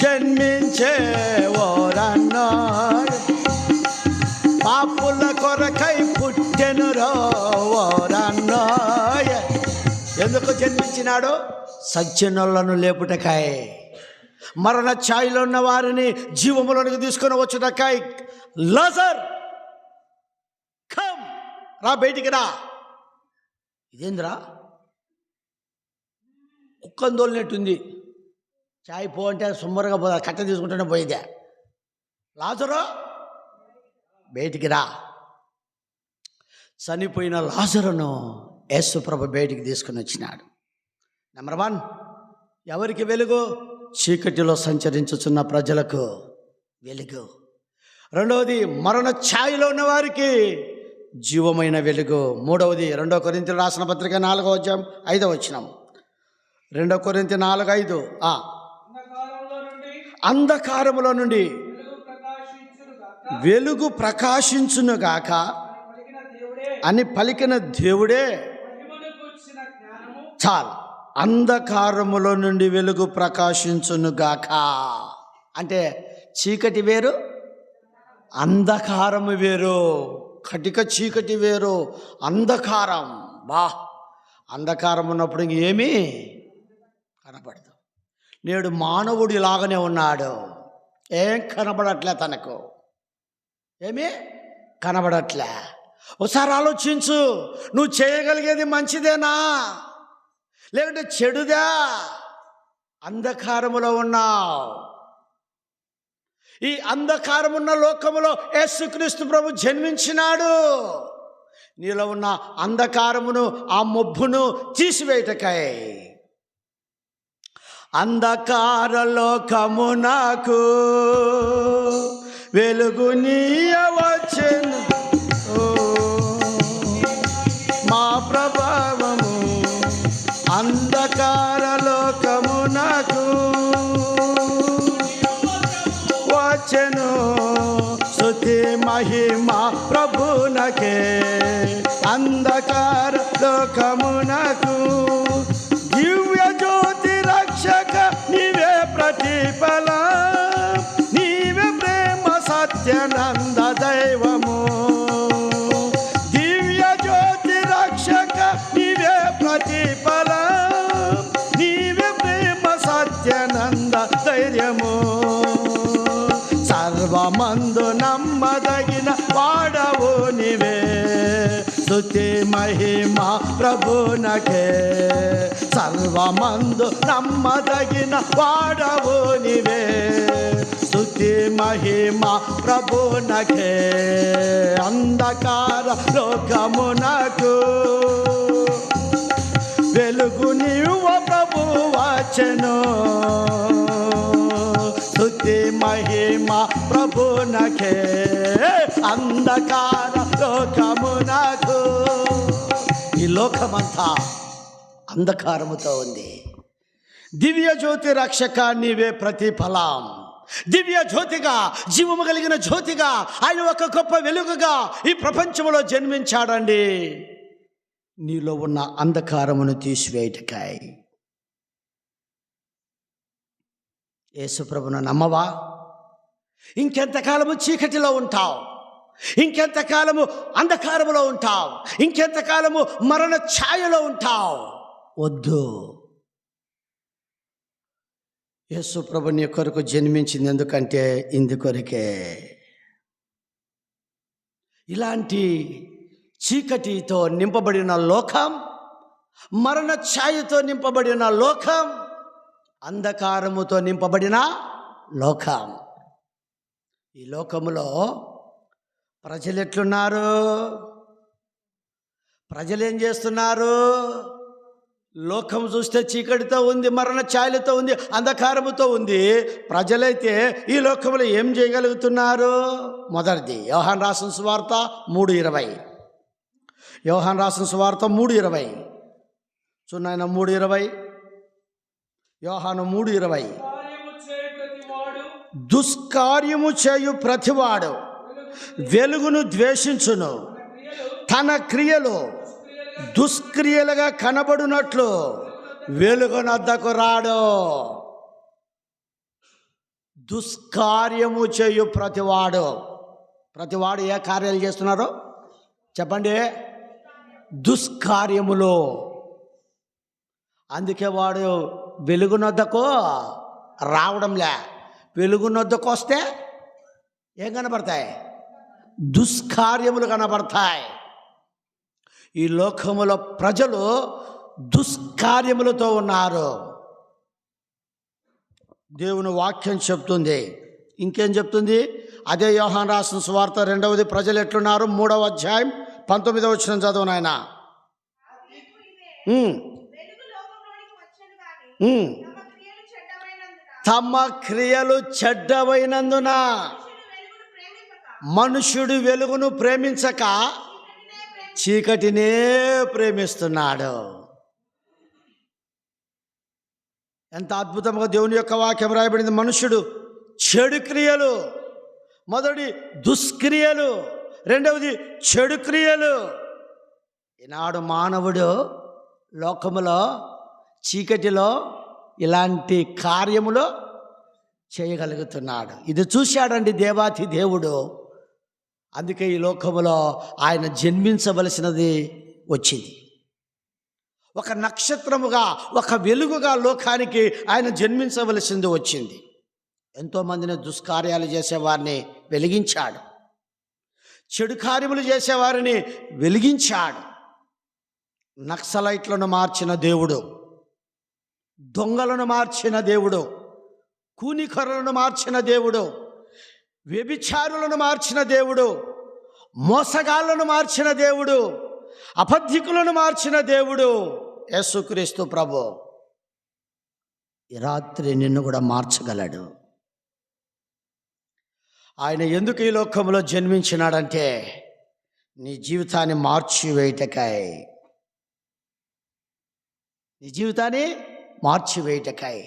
జన్మించే ఓరన్నో, పాపుల కొరకై పుట్టెనురో ఓరన్నో. ఎందుకు జన్మించినాడు? సజ్జనులను లేపుటకాయ, మరణ ఛాయలో ఉన్న వారిని జీవములోనికి తీసుకొని వచ్చుటకాయ. లాజర్ కమ్, రా బయటికి రా. ఇదేంద్రా కుక్కను తోలినట్టుంది. చాయ్ పో అంటే సుమ్మరుగా పోదా, కట్ట తీసుకుంటూనే పోయేదే. లాజరు బయటికి రా. చనిపోయిన లాజరును యేసు ప్రభు బయటికి తీసుకుని వచ్చినాడు. నెంబర్ 1, ఎవరికి వెలుగు? చీకటిలో సంచరించుచున్న ప్రజలకు వెలుగు. రెండవది మరణ ఛాయలో ఉన్న వారికి జీవమైన వెలుగు. మూడవది 2 కొరింథీయులకు రాసిన పత్రిక 4వ అధ్యాయం 5వ వచనం. 2 కొరింథీయులు 4:5. అంధకారములో నుండి వెలుగు ప్రకాశించునుగాక అని పలికిన దేవుడే. చాలు. అంధకారములో నుండి వెలుగు ప్రకాశించునుగాక అంటే చీకటి వేరు, అంధకారము వేరు. కటిక చీకటి వేరు, అంధకారం. అంధకారం ఉన్నప్పుడు ఇంకేమీ కనపడదు. నేడు మానవుడు ఇలాగనే ఉన్నాడు. ఏం కనబడట్లే, తనకు ఏమీ కనబడట్లే. ఒకసారి ఆలోచించు, నువ్వు చేయగలిగేది మంచిదేనా లేకుంటే చెడుదా? అంధకారములో ఉన్నావు. ఈ అంధకారమున్న లోకములో యేసుక్రీస్తు ప్రభు జన్మించినాడు. నీలో ఉన్న అంధకారమును, ఆ మొబ్బును తీసివేయటకై. అంధకార లోకమునకు వెలుగునీయవచ్చెను మా ప్రభావము. అంధకార లోకమునకు వచ్చెను స్తుతి మహిమ ప్రభునకే. అంధకార లోకమునకు దివ్య జ్యోతి రక్షక నీవే ప్రతిఫలం. నీవే ప్రేమ సత్యానంద దైవము. దివ్య జ్యోతి రక్షక నీవే ప్రతిఫలం. నీవే ప్రేమ సత్యానంద ధైర్యము. సర్వమందు నమ్మదగిన వాడవు నీవే. స్తుతి మహిమ ప్రభునకే. సర్వమందు నమ్మదగిన వాడవు నీవే. స్తుతి మహిమ ప్రభునకే. అంధకార లోకమునకు వెలుగు నీవ ప్రభు వచ్చెను. స్తుతి మహిమ ప్రభునకే. అంధకార లోకమునకు. ఈ లోకమంతా అంధకారముతో ఉంది. దివ్య జ్యోతి రక్షక నీవే ప్రతిఫలం. దివ్య జ్యోతిగా, జీవము కలిగిన జ్యోతిగా ఆయన ఒక గొప్ప వెలుగుగా ఈ ప్రపంచంలో జన్మించాడండి. నీలో ఉన్న అంధకారమును తీసివేయటకాయ. యేసుప్రభును నమ్మవా? ఇంకెంతకాలము చీకటిలో ఉంటావు? ఇంకెంతకాలము అంధకారములో ఉంటావు? ఇంకెంతకాలము మరణ ఛాయలో ఉంటావు? వద్దు. యేసుప్రభు నీ కొరకు జన్మించింది ఎందుకంటే ఇందుకొరకే. ఇలాంటి చీకటితో నింపబడిన లోకం, మరణ ఛాయతో నింపబడిన లోకం, అంధకారముతో నింపబడిన లోకం. ఈ లోకములో ప్రజలు ఎట్లున్నారు? ప్రజలు ఏం చేస్తున్నారు? లోకం చూస్తే చీకటితో ఉంది, మరణ ఛాయలతో ఉంది, అంధకారముతో ఉంది. ప్రజలైతే ఈ లోకంలో ఏం చేయగలుగుతున్నారు? మొదటిది యోహాను రాసిన సువార్త 3:20. యోహాను రాసిన సువార్త 3:20. చూడాయన 3:20. యోహాను 3:20. దుష్కార్యము చేయు ప్రతివాడు వెలుగును ద్వేషించును, తన క్రియలు దుష్క్రియలుగా కనబడునట్లు వెలుగునొద్దకు రాడు. దుష్కార్యము చేయు ప్రతివాడు ఏ కార్యాలు చేస్తున్నారో చెప్పండి? దుష్కార్యములో. అందుకే వాడు వెలుగునొద్దకు రావడంలే. వెలుగునొద్దకు వస్తే ఏం కనబడతాయి? దుష్కార్యములు కనబడతాయి. ఈ లోకములో ప్రజలు దుష్కార్యములతో ఉన్నారు. దేవుని వాక్యం చెప్తుంది. ఇంకేం చెప్తుంది? అదే యోహాను రాసిన సువార్త 2వ ప్రజలు ఎట్లున్నారు? 3వ అధ్యాయం 19వ వచనం చదువు నాయన. తమ క్రియలు చెడ్డవైనందున మనుష్యుడు వెలుగును ప్రేమించక చీకటినే ప్రేమిస్తున్నాడు. ఎంత అద్భుతంగా దేవుని యొక్క వాక్యం రాయబడింది. మనుష్యుడు చెడు క్రియలు, మొదటి దుష్క్రియలు, రెండవది చెడు క్రియలు. ఈనాడు మానవుడు లోకములో చీకటిలో ఇలాంటి కార్యములు చేయగలుగుతున్నాడు. ఇది చూశాడండి దేవాతి దేవుడు. అందుకే ఈ లోకములో ఆయన జన్మించవలసినది వచ్చింది. ఒక నక్షత్రముగా, ఒక వెలుగుగా లోకానికి ఆయన జన్మించవలసింది వచ్చింది. ఎంతోమందిని దుష్కార్యాలు చేసేవారిని వెలిగించాడు, చెడు కార్యములు చేసేవారిని వెలిగించాడు. నక్సలైట్లను మార్చిన దేవుడు, దొంగలను మార్చిన దేవుడు, కూనికొరలను మార్చిన దేవుడు, వ్యభిచారులను మార్చిన దేవుడు, మోసగాళ్లను మార్చిన దేవుడు, అబద్ధికులను మార్చిన దేవుడు యేసుక్రీస్తు ప్రభు ఈ రాత్రి నిన్ను కూడా మార్చగలడు. ఆయన ఎందుకు ఈ లోకంలో జన్మించినాడంటే నీ జీవితాన్ని మార్చివేయటకై, నీ జీవితాన్ని మార్చివేయటకై,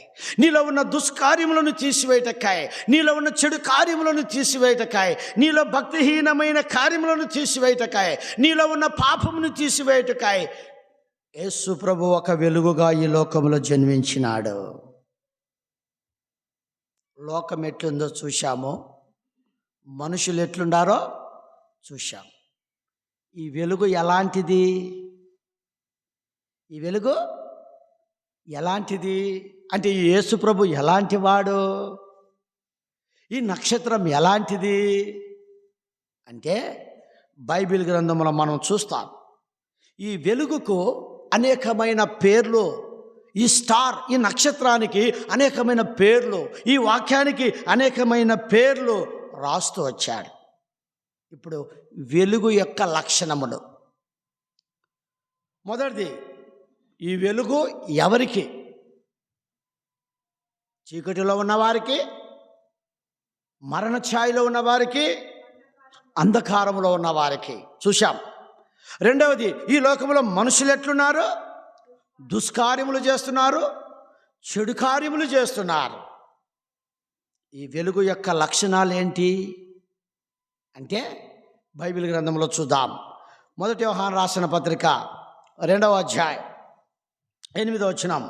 నీలో ఉన్న దుష్కార్యములను తీసివేయటకై, నీలో ఉన్న చెడు కార్యములను తీసివేయటకై, నీలో భక్తిహీనమైన కార్యములను తీసివేయటకై, నీలో ఉన్న పాపమును తీసివేయటకై యేసు ప్రభు ఒక వెలుగుగా ఈ లోకంలో జన్మించినాడు. లోకం ఎట్లుందో చూశాము, మనుషులు ఎట్లుండారో చూశాం. ఈ వెలుగు ఎలాంటిది? ఈ వెలుగు ఎలాంటిది అంటే ఈ యేసు ప్రభు ఎలాంటి వాడు? ఈ నక్షత్రం ఎలాంటిది అంటే బైబిల్ గ్రంథంలో మనం చూస్తాం. ఈ వెలుగుకు అనేకమైన పేర్లు, ఈ స్టార్, ఈ నక్షత్రానికి అనేకమైన పేర్లు, ఈ వాక్యానికి అనేకమైన పేర్లు రాస్తూ వచ్చాడు. ఇప్పుడు వెలుగు యొక్క లక్షణములు, మొదటిది, ఈ వెలుగు ఎవరికి? చీకటిలో ఉన్నవారికి, మరణ ఛాయలో ఉన్నవారికి, అంధకారంలో ఉన్నవారికి చూశాం. రెండవది, ఈ లోకంలో మనుషులు ఎట్లున్నారు? దుష్కార్యములు చేస్తున్నారు, చెడు కార్యములు చేస్తున్నారు. ఈ వెలుగు యొక్క లక్షణాలు ఏంటి అంటే బైబిల్ గ్రంథంలో చూద్దాం. మొదటి యోహాను రాసిన పత్రిక 2వ అధ్యాయం 8వ వచనం.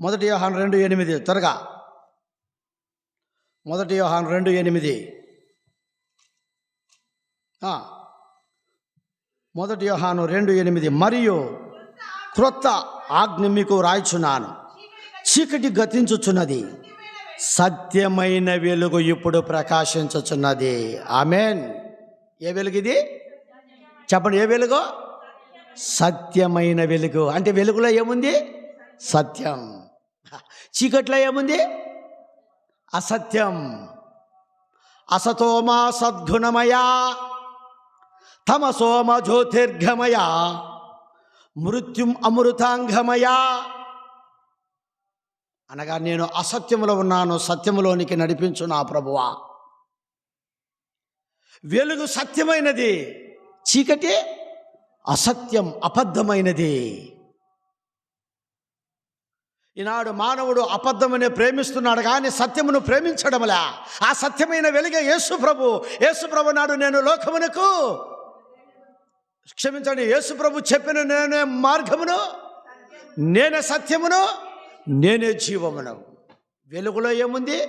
మొదటి యోహాను 2:8 త్వరగా. మొదటి యోహాను 2:8. మొదటి యోహాను 2:8. మరియు క్రొత్త ఆజ్ఞ మీకు రాయిచున్నాను, చీకటి గతించుచున్నది, సత్యమైన వెలుగు ఇప్పుడు ప్రకాశించుచున్నది. ఆమేన్. ఏ వెలుగు ఇది? చెప్పండి, ఏ వెలుగు? సత్యమైన వెలుగు. అంటే వెలుగులో ఏముంది? సత్యం. చీకట్లో ఏముంది? అసత్యం. అసతోమా సద్గుణమయా, తమసోమ జ్యోతిర్గమయా, మృత్యుం అమృతాంగమయా. అనగా నేను అసత్యములో ఉన్నాను, సత్యములోనికి నడిపించు నా ప్రభువా. వెలుగు సత్యమైనది, చీకటి అసత్యం, అబద్ధమైనది. ఈనాడు మానవుడు అబద్ధమనే ప్రేమిస్తున్నాడు కానీ సత్యమును ప్రేమించడంలా. ఆ సత్యమైన వెలుగే యేసు ప్రభు. యేసు ప్రభు నాడు నేను లోకమునకు, క్షమించండి, యేసు ప్రభు చెప్పిన నేనే మార్గమును, నేనే సత్యమును, నేనే జీవమును. వెలుగులో ఏముంది?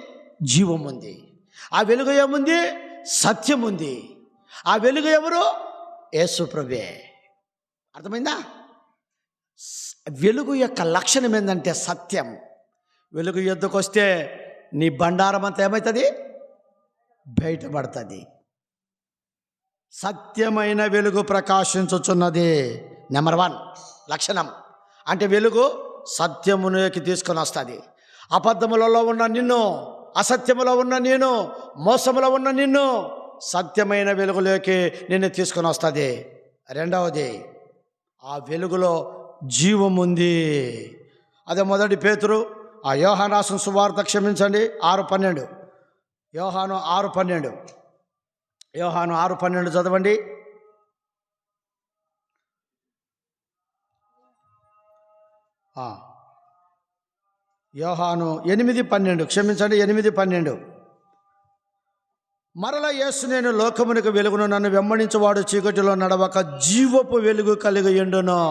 జీవం ఉంది. ఆ వెలుగు ఏముంది? సత్యం ఉంది. ఆ వెలుగు ఎవరు? యేసు ప్రభువే. అర్థమైందా? వెలుగు యొక్క లక్షణం ఏంటంటే సత్యం. వెలుగు యొద్దకు వస్తే నీ బండారం అంతా ఏమవుతుంది? బయటపడుతుంది. సత్యమైన వెలుగు ప్రకాశించుచున్నది. నెంబర్ 1 లక్షణం. అంటే వెలుగు సత్యములోకి తీసుకొని వస్తుంది. అబద్ధములలో ఉన్న నిన్ను, అసత్యములో ఉన్న నేను, మోసములో ఉన్న నిన్ను సత్యమైన వెలుగులోకి నిన్ను తీసుకొని వస్తుంది. రెండవది, ఆ వెలుగులో జీవం ఉంది. అదే మొదటి పేతురు, ఆ యోహాను రాసిన సువార్త, క్షమించండి, 6:12. యోహాను 6:12. యోహాను 6:12 చదవండి. యోహాను 8:12, క్షమించండి, 8:12. మరల యేసు నేను లోకమునకు వెలుగును, నన్ను వెంబడించువాడు చీకటిలో నడవక జీవపు వెలుగు కలిగి ఉండును.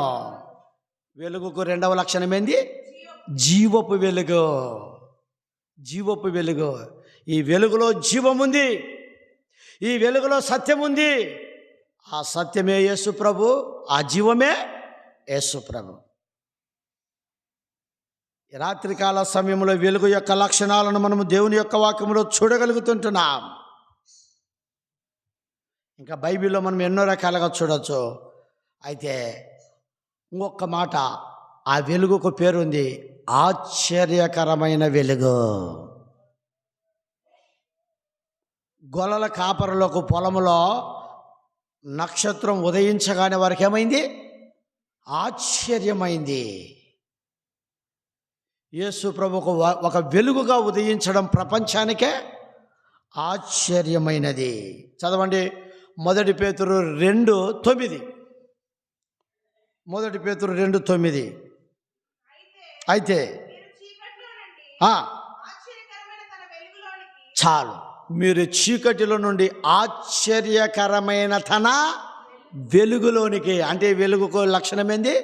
వెలుగుకు రెండవ లక్షణం ఏంది? జీవపు వెలుగు. జీవపు వెలుగు. ఈ వెలుగులో జీవం ఉంది, ఈ వెలుగులో సత్యం ఉంది. ఆ సత్యమే యేసు ప్రభు, ఆ జీవమే యేసు ప్రభు. ఈ రాత్రికాల సమయంలో వెలుగు యొక్క లక్షణాలను మనము దేవుని యొక్క వాక్యంలో చూడగలుగుతుంటున్నాం. ఇంకా బైబిల్లో మనం ఎన్నో రకాలుగా చూడవచ్చు. అయితే ఇంకొక మాట, ఆ వెలుగుకు పేరుంది ఆశ్చర్యకరమైన వెలుగు. గొల్లల కాపరులకు పొలములో నక్షత్రం ఉదయించగానే వారికి ఏమైంది? ఆశ్చర్యమైంది. యేసు ప్రభు ఒక వెలుగుగా ఉదయించడం ప్రపంచానికే ఆశ్చర్యమైనది. చదవండి 1 పేతురు 2:9. 1 పేతురు 2:9. అయితే మీరు చీకట్లో నుండి ఆ, ఆశ్చర్యకరమైన తన వెలుగులోనికి చాలు, మీరు చీకటిలో నుండి ఆశ్చర్యకరమైన తన వెలుగులోనికి. అంటే వెలుగుకు లక్షణం ఏంది?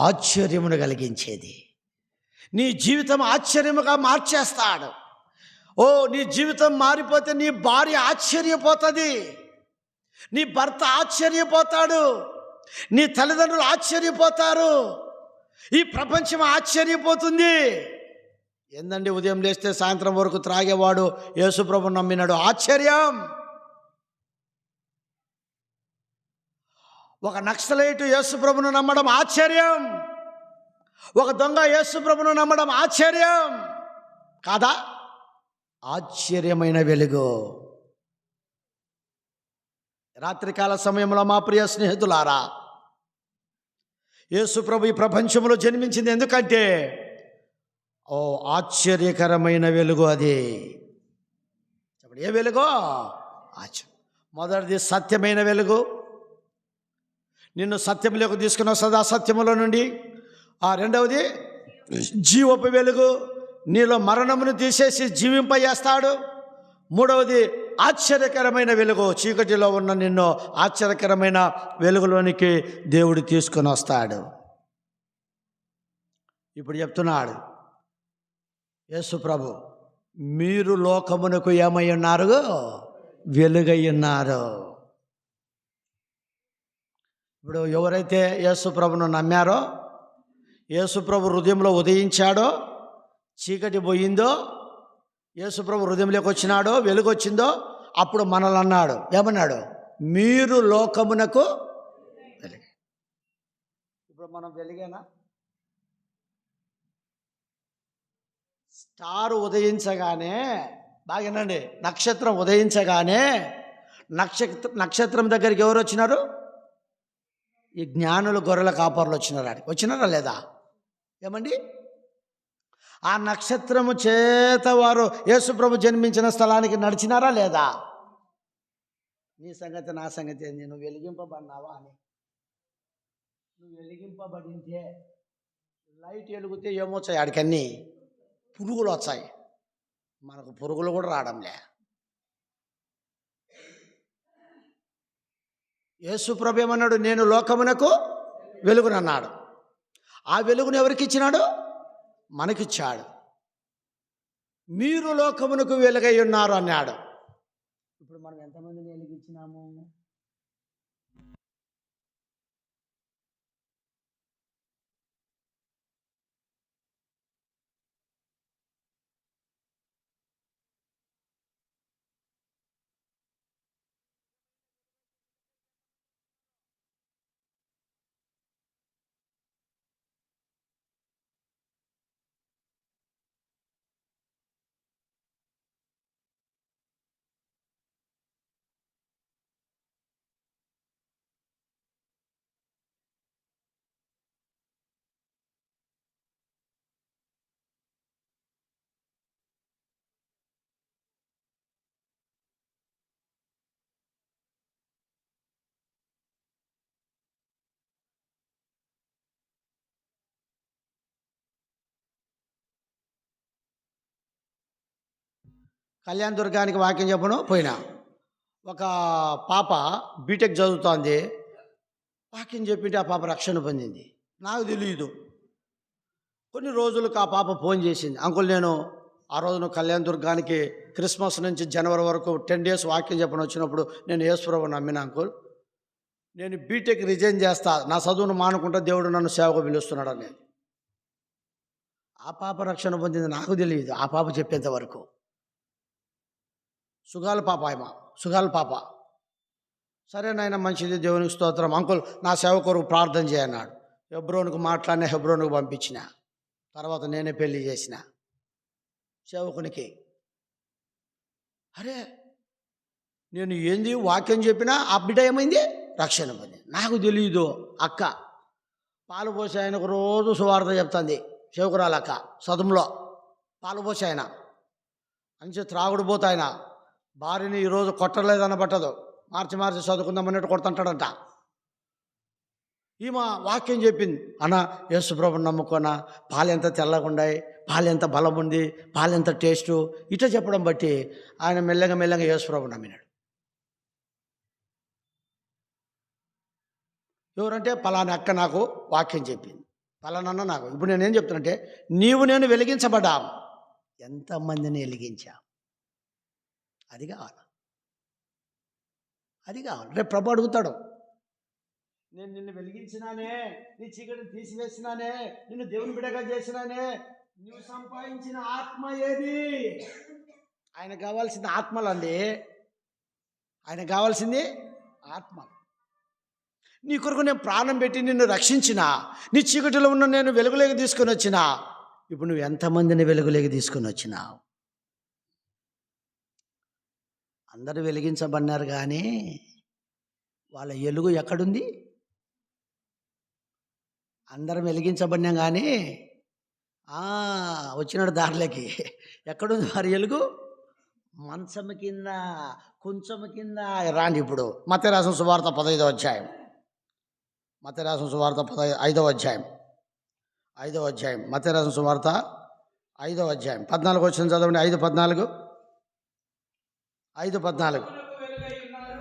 ఆశ్చర్యమును కలిగించేది. నీ జీవితం ఆశ్చర్యముగా మార్చేస్తాడు. ఓ, నీ జీవితం మారిపోతే నీ భార్య ఆశ్చర్యపోతుంది, నీ భర్త ఆశ్చర్యపోతాడు, నీ తల్లిదండ్రులు ఆశ్చర్యపోతారు, ఈ ప్రపంచం ఆశ్చర్యపోతుంది. ఏందండి, ఉదయం లేస్తే సాయంత్రం వరకు త్రాగేవాడు యేసుప్రభు నమ్మినాడు, ఆశ్చర్యం. ఒక నక్సలైటు యేసుప్రభును నమ్మడం ఆశ్చర్యం. ఒక దొంగ యేసుప్రభును నమ్మడం ఆశ్చర్యం కాదా? ఆశ్చర్యమైన వెలుగు. రాత్రికాల సమయంలో మా ప్రియ స్నేహితులారా, యేసుప్రభు ఈ ప్రపంచంలో జన్మించింది ఎందుకంటే ఆశ్చర్యకరమైన వెలుగు. అది చెప్పండి, ఏ వెలుగు? ఆశ్చర్యం. మొదటిది సత్యమైన వెలుగు, నిన్ను సత్యంలోకి తీసుకుని వస్తుంది ఆ సత్యములో నుండి. రెండవది జీవపు వెలుగు, నీలో మరణమును తీసేసి జీవింపజేస్తాడు. మూడవది ఆశ్చర్యకరమైన వెలుగు, చీకటిలో ఉన్న నిన్ను ఆశ్చర్యకరమైన వెలుగులోనికి దేవుడు తీసుకొని వస్తాడు. ఇప్పుడు చెప్తున్నాడు యేసు ప్రభు, మీరు లోకమునకు ఏమై ఉన్నారు? వెలుగై ఉన్నారు. ఇప్పుడు ఎవరైతే యేసు ప్రభును నమ్మారో, యేసు ప్రభు హృదయంలో ఉదయించాడో, చీకటి పోయిందో, యేసు ప్రభు హృదయంలోకి వచ్చినాడో, వెలుగు వచ్చిందో, అప్పుడు మనల్ని అన్నాడు, ఏమన్నాడు? మీరు లోకమునకు వెలుగు. ఇప్పుడు మనం వెలిగేనా? స్టార్ ఉదయించగానే, బాగానండి, నక్షత్రం ఉదయించగానే నక్షత్రం దగ్గరికి ఎవరు వచ్చినారు? ఈ జ్ఞానులు, గొర్రెల కాపర్లు వచ్చినారా లేదా? ఏమండి, ఆ నక్షత్రము చేత వారు యేసుప్రభు జన్మించిన స్థలానికి నడిచినారా లేదా? నీ సంగతి నా సంగతి ఏంది? నువ్వు వెలిగింపబడినావా అని. నువ్వు వెలిగింపబడింటే లైట్ వెలిగితే ఏమొచ్చాయి? ఆడికన్నీ పురుగులు వచ్చాయి. మనకు పురుగులు కూడా రావడంలే. యేసుప్రభు ఏమన్నాడు? నేను లోకమునకు వెలుగునన్నాడు. ఆ వెలుగును ఎవరికి ఇచ్చినాడు? మనకిచ్చాడు. మీరు లోకమునకు వెలుగై ఉన్నారు అన్నాడు. ఇప్పుడు మనం ఎంతమందిని వెలిగించినాము? కళ్యాణ దుర్గానికి వాక్యం చెప్పను పోయినా. ఒక పాప బీటెక్ చదువుతోంది. వాక్యం చెప్పింటే ఆ పాప రక్షణ పొందింది. నాకు తెలియదు. కొన్ని రోజులకు ఆ పాప ఫోన్ చేసింది, అంకుల్ నేను ఆ రోజున కళ్యాణ దుర్గానికి క్రిస్మస్ నుంచి జనవరి వరకు 10 days వాక్యం చెప్పని వచ్చినప్పుడు నేను యేసుప్రభుని నమ్మిన అంకుల్, నేను బీటెక్ రిజైన్ చేస్తా, నా చదువును మానుకుంటా, దేవుడు నన్ను సేవకు పిలుస్తున్నాడు అనేది. ఆ పాప రక్షణ పొందింది. నాకు తెలియదు ఆ పాప చెప్పేంత వరకు. సుగాల పాప సరే నాయన, మంచిది, దేవునికి స్తోత్రం, అంకుల్ నా సేవ కొరకు ప్రార్థన చేయన్నాడు. హెబ్రోన్కు మాట్లాడిన, హెబ్రోన్కు పంపించిన. తర్వాత నేనే పెళ్లి చేసిన సేవకునికి. అరే నేను ఏంది వాక్యం చెప్పినా ఆ బిడ్డ ఏమైంది? రక్షణ పొంది. నాకు తెలియదు. అక్క పాలు పోసి ఆయనకు రోజు సువార్త చెప్తుంది సేవకురాలక్క సదుములో పాలు పోసి ఆయన మంచి త్రాగుడు పోతే ఆయన భార్యని ఈరోజు కొట్టలేదన్న పట్టదు మార్చి చదువుకుందామన్నట్టు కొడుతుంటాడంట. ఈమె వాక్యం చెప్పింది, అన్న యేసుప్రభుని నమ్ముకోనా, పాలు ఎంత తెల్లగా ఉన్నాయి, పాలు ఎంత బలం ఉంది, పాలు ఎంత టేస్టు, ఇట్లా చెప్పడం బట్టి ఆయన మెల్లగా యేసుప్రభుని నమ్మినాడు. ఎవరంటే పలానా అక్క నాకు వాక్యం చెప్పింది, పలానన్న నాకు. ఇప్పుడు నేనేం చెప్తున్నంటే, నీవు నేను వెలిగించబడ్డాం, ఎంతమందిని వెలిగించాం, అది కావాలి. రేపు ప్రభు అడుగుతాడు, నేను నిన్ను వెలిగించినానే, నీ చీకటిని తీసివేసినానే, నిన్ను దేవుని బిడ్డగా చేసినానే, నువ్వు సంపాదించిన ఆత్మ ఏది? ఆయన కావాల్సింది ఆత్మలండి, ఆయన కావాల్సింది ఆత్మ. నీ కొరకు నేను ప్రాణం పెట్టి నిన్ను రక్షించిన, నీ చీకటిలో ఉన్న నేను వెలుగులోకి తీసుకొని వచ్చిన. ఇప్పుడు నువ్వు ఎంతమందిని వెలుగులోకి తీసుకొని వచ్చినావు? అందరూ వెలిగించబడినారు కానీ వాళ్ళ వెలుగు ఎక్కడుంది? అందరం వెలిగించబడినాం కానీ వచ్చినాడు దారిలోకి, ఎక్కడుంది వారి వెలుగు? మంచము కింద, కొంచెము కింద. రాండి ఇప్పుడు మత్తయి రాసిన సువార్త 15వ అధ్యాయం, మత్తయి రాసిన సువార్త 5వ అధ్యాయం, మత్తయి రాసిన సువార్త 5వ అధ్యాయం 14 వచ్చిన చదవండి. 5:14. వెలుగై ఉన్నారు.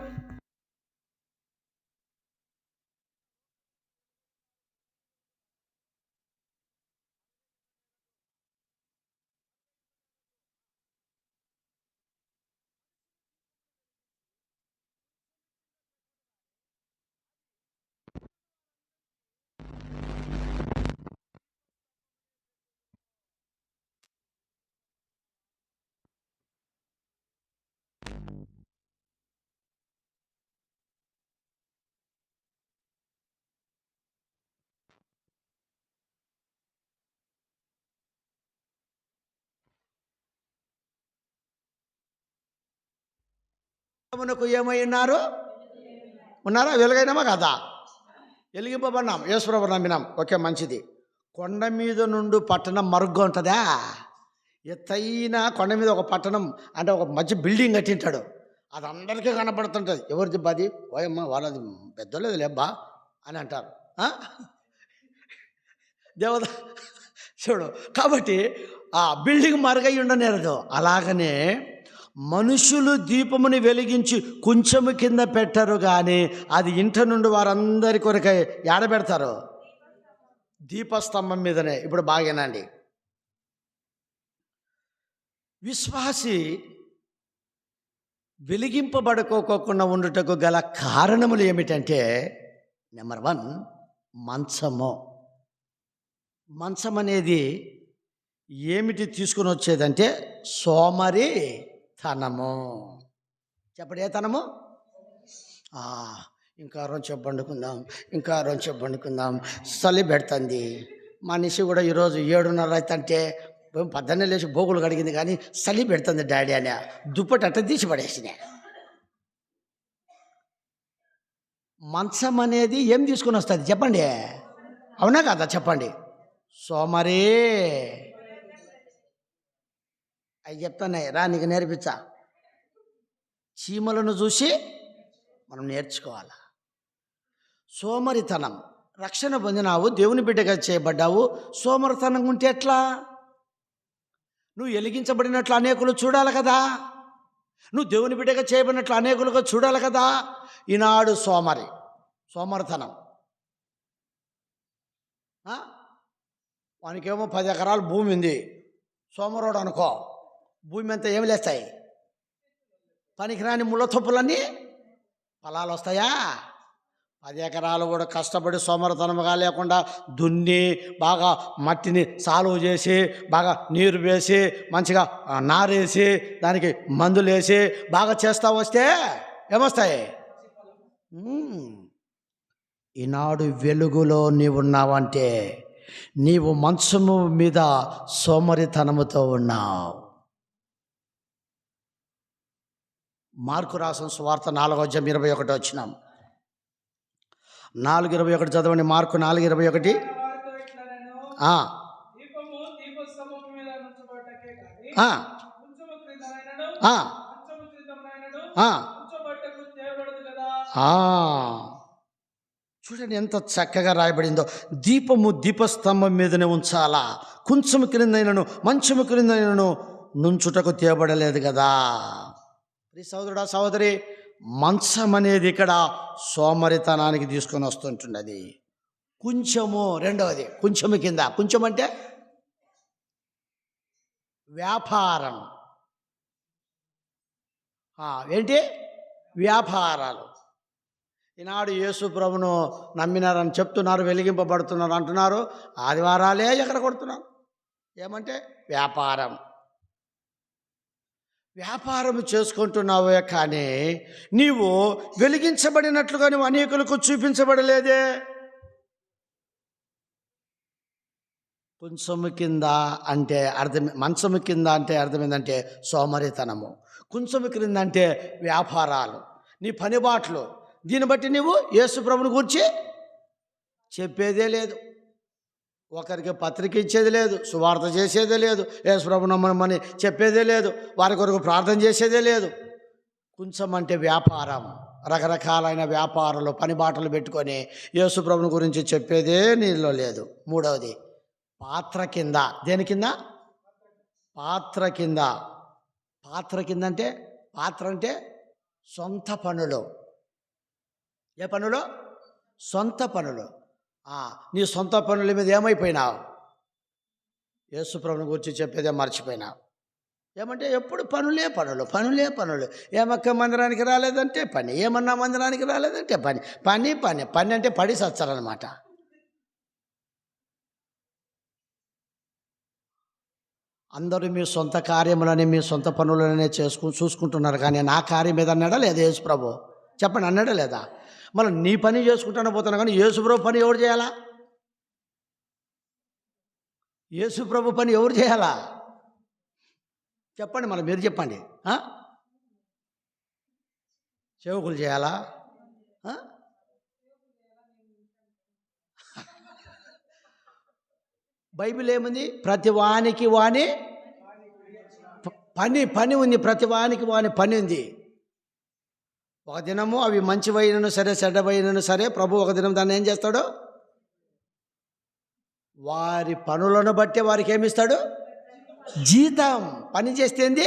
మనకు ఏమై ఉన్నారు? ఉన్నారా? వెలుగైనామా కదా? వెలిగింపబడినాం, యేసుప్రభుని నమ్మినాం, ఓకే మంచిది. కొండ మీద నుండి పట్టణం మరుగ్గా ఉంటుందా? ఎత్తైన కొండ మీద ఒక పట్టణం అంటే ఒక మంచి బిల్డింగ్ కట్టింటాడు, అది అందరికీ కనపడుతుంటుంది. ఎవరిది బాది? ఓయమ్మ వాళ్ళది పెద్దోళ్ళది లేబ్బా అని అంటారు. దేవత చూడు, కాబట్టి ఆ బిల్డింగ్ మరుగై ఉండనేరదు. అలాగనే మనుషులు దీపముని వెలిగించి కొంచెము కింద పెట్టరు కానీ అది ఇంట నుండి వారందరి కొరకై ఏడబెడతారు, దీపస్తంభం మీదనే. ఇప్పుడు బాగేనండి, విశ్వాసి వెలిగింపబడుకోకుండా ఉండుటకు గల కారణములు ఏమిటంటే, నెంబర్ 1 మంచము. మంచం అనేది ఏమిటి తీసుకుని వచ్చేదంటే సోమరి తనము. చెప్పండి, ఏ తనము? ఇంకా రొంచెం పండుకుందాం, చలి పెడుతుంది. మనిషి కూడా ఈరోజు 7:30 అవుతుంటే పొద్దున్నే లేచి బోగులు కడిగింది కానీ చలి పెడుతుంది డాడీ అని దుప్పటి అట్ట తీసి పడేసిన. మంచం అనేది ఏం తీసుకుని వస్తుంది చెప్పండి? అవునా కదా? చెప్పండి. సోమరి. అవి చెప్తానే రా, నీకు నేర్పించా. చీమలను చూసి మనం నేర్చుకోవాలి. సోమరితనం. రక్షణ పొందినావు, దేవుని బిడ్డగా చేయబడ్డావు, సోమరితనం ఉంటే ఎట్లా? నువ్వు వెలిగించబడినట్లు అనేకులు చూడాలి కదా, నువ్వు దేవుని బిడ్డగా చేయబడినట్లు అనేకులుగా చూడాలి కదా. ఈనాడు సోమరితనం. వానికేమో 10 ఎకరాలు భూమి ఉంది, సోమరోడు అనుకో, భూమి అంతా ఏమి లేస్తాయి? పనికిరాని ముళ్ళ తొప్పులన్నీ ఫలాలు వస్తాయా? 10 ఎకరాలు కూడా కష్టపడి సోమరితనంగా లేకుండా దున్ని బాగా మట్టిని సాలువ చేసి బాగా నీరు వేసి మంచిగా నారేసి దానికి మందులు వేసి బాగా చేస్తా వస్తే ఏమొస్తాయి? ఈనాడు వెలుగులో నీవున్నావంటే నీవు మంచము మీద సోమరితనముతో ఉన్నావు. మార్కు రాసిన సువార్త 4వ అధ్యాయం 21 వచ్చినాం. 4:21 చదవండి. మార్కు 4:21. వారితో ఇట్లనెను, ఆ, దీపము దీపస్తంభము మీద ఉంచబడటకే గాని ఆ, ఉంచము క్రిందనైనను ఆ, మంచము క్రిందనైనను ఆ. ఉంచబట్టకు తేబడదు కదా. ఆ. చూడండి ఎంత చక్కగా రాయబడిందో. దీపము దీపస్తంభం మీదనే ఉంచాలా, కొంచెము క్రిందైనను మంచము క్రిందైనను నుంచుటకు తేబడలేదు కదా. ఈ సోదరుడా సహోదరి, మంచం అనేది ఇక్కడ సోమరితనానికి తీసుకొని వస్తుంటున్నది. కొంచెము, రెండవది కొంచెము కింద. కొంచెం అంటే వ్యాపారం. ఏంటి? వ్యాపారాలు. ఈనాడు యేసు ప్రభును నమ్మినారని చెప్తున్నారు, వెలిగింపబడుతున్నారు అంటున్నారు. ఆదివారాలే ఎక్కడ కొడుతున్నారు. ఏమంటే వ్యాపారం. వ్యాపారం చేసుకుంటున్నావే కానీ నీవు వెలిగించబడినట్లుగా నువ్వు అనేకులకు చూపించబడలేదే. కొంచెము కింద అంటే మంచము కింద అంటే అర్థం ఏంటంటే సోమరితనము. కొంచెము క్రింద అంటే వ్యాపారాలు, నీ పనిబాట్లు. దీన్ని బట్టి నీవు యేసు ప్రభుని గురించి చెప్పేదే లేదు, ఒకరికి పత్రిక ఇచ్చేది లేదు, సువార్త చేసేదే లేదు, యేసు ప్రభు నమ్మని చెప్పేదే లేదు, వారి కొరకు ప్రార్థన చేసేదే లేదు. కొంచెం అంటే వ్యాపారం. రకరకాలైన వ్యాపారాలు, పనిబాటలు పెట్టుకొని యేసు ప్రభుని గురించి చెప్పేదే నీలో లేదు. మూడవది పాత్ర కింద. దేని కింద? పాత్ర కింద. పాత్ర కింద అంటే పాత్ర అంటే సొంత పనులు. ఏ పనులు? సొంత పనులు. నీ సొంత పనుల మీద ఏమైపోయినావు? యేసు ప్రభుని గురించి చెప్పేదే మర్చిపోయినావు. ఏమంటే ఎప్పుడు పనులే పనులు, పనులే పనులు. ఏమక్క మందిరానికి రాలేదంటే పని, ఏమన్నా మందిరానికి రాలేదంటే పని, పని పని పని అంటే పడి సచ్చారనమాట. అందరూ మీ సొంత కార్యములని, మీ సొంత పనులనే చూసుకుంటున్నారు. కానీ నా కార్యం మీద అన్నాడా లేదా యేసు ప్రభు? చెప్పండి, అన్నాడా లేదా? మళ్ళీ నీ పని చేసుకుంటానే పోతున్నా కానీ యేసు ప్రభు పని ఎవరు చేయాలా? యేసు ప్రభు పని ఎవరు చేయాలా? చెప్పండి, మళ్ళీ మీరు చెప్పండి. సేవకులు చేయాలా? బైబిల్ ఏముంది? ప్రతి వానికి వాని పని ఉంది. ప్రతి వానికి వాని పని ఉంది. ఒక దినము అవి మంచివైనను సరే, చెడ్డవైనను సరే, ప్రభు ఒక దినం దాన్ని ఏం చేస్తాడు? వారి పనులను బట్టి వారికి ఏమిస్తాడు? జీతం. పని చేస్తేంది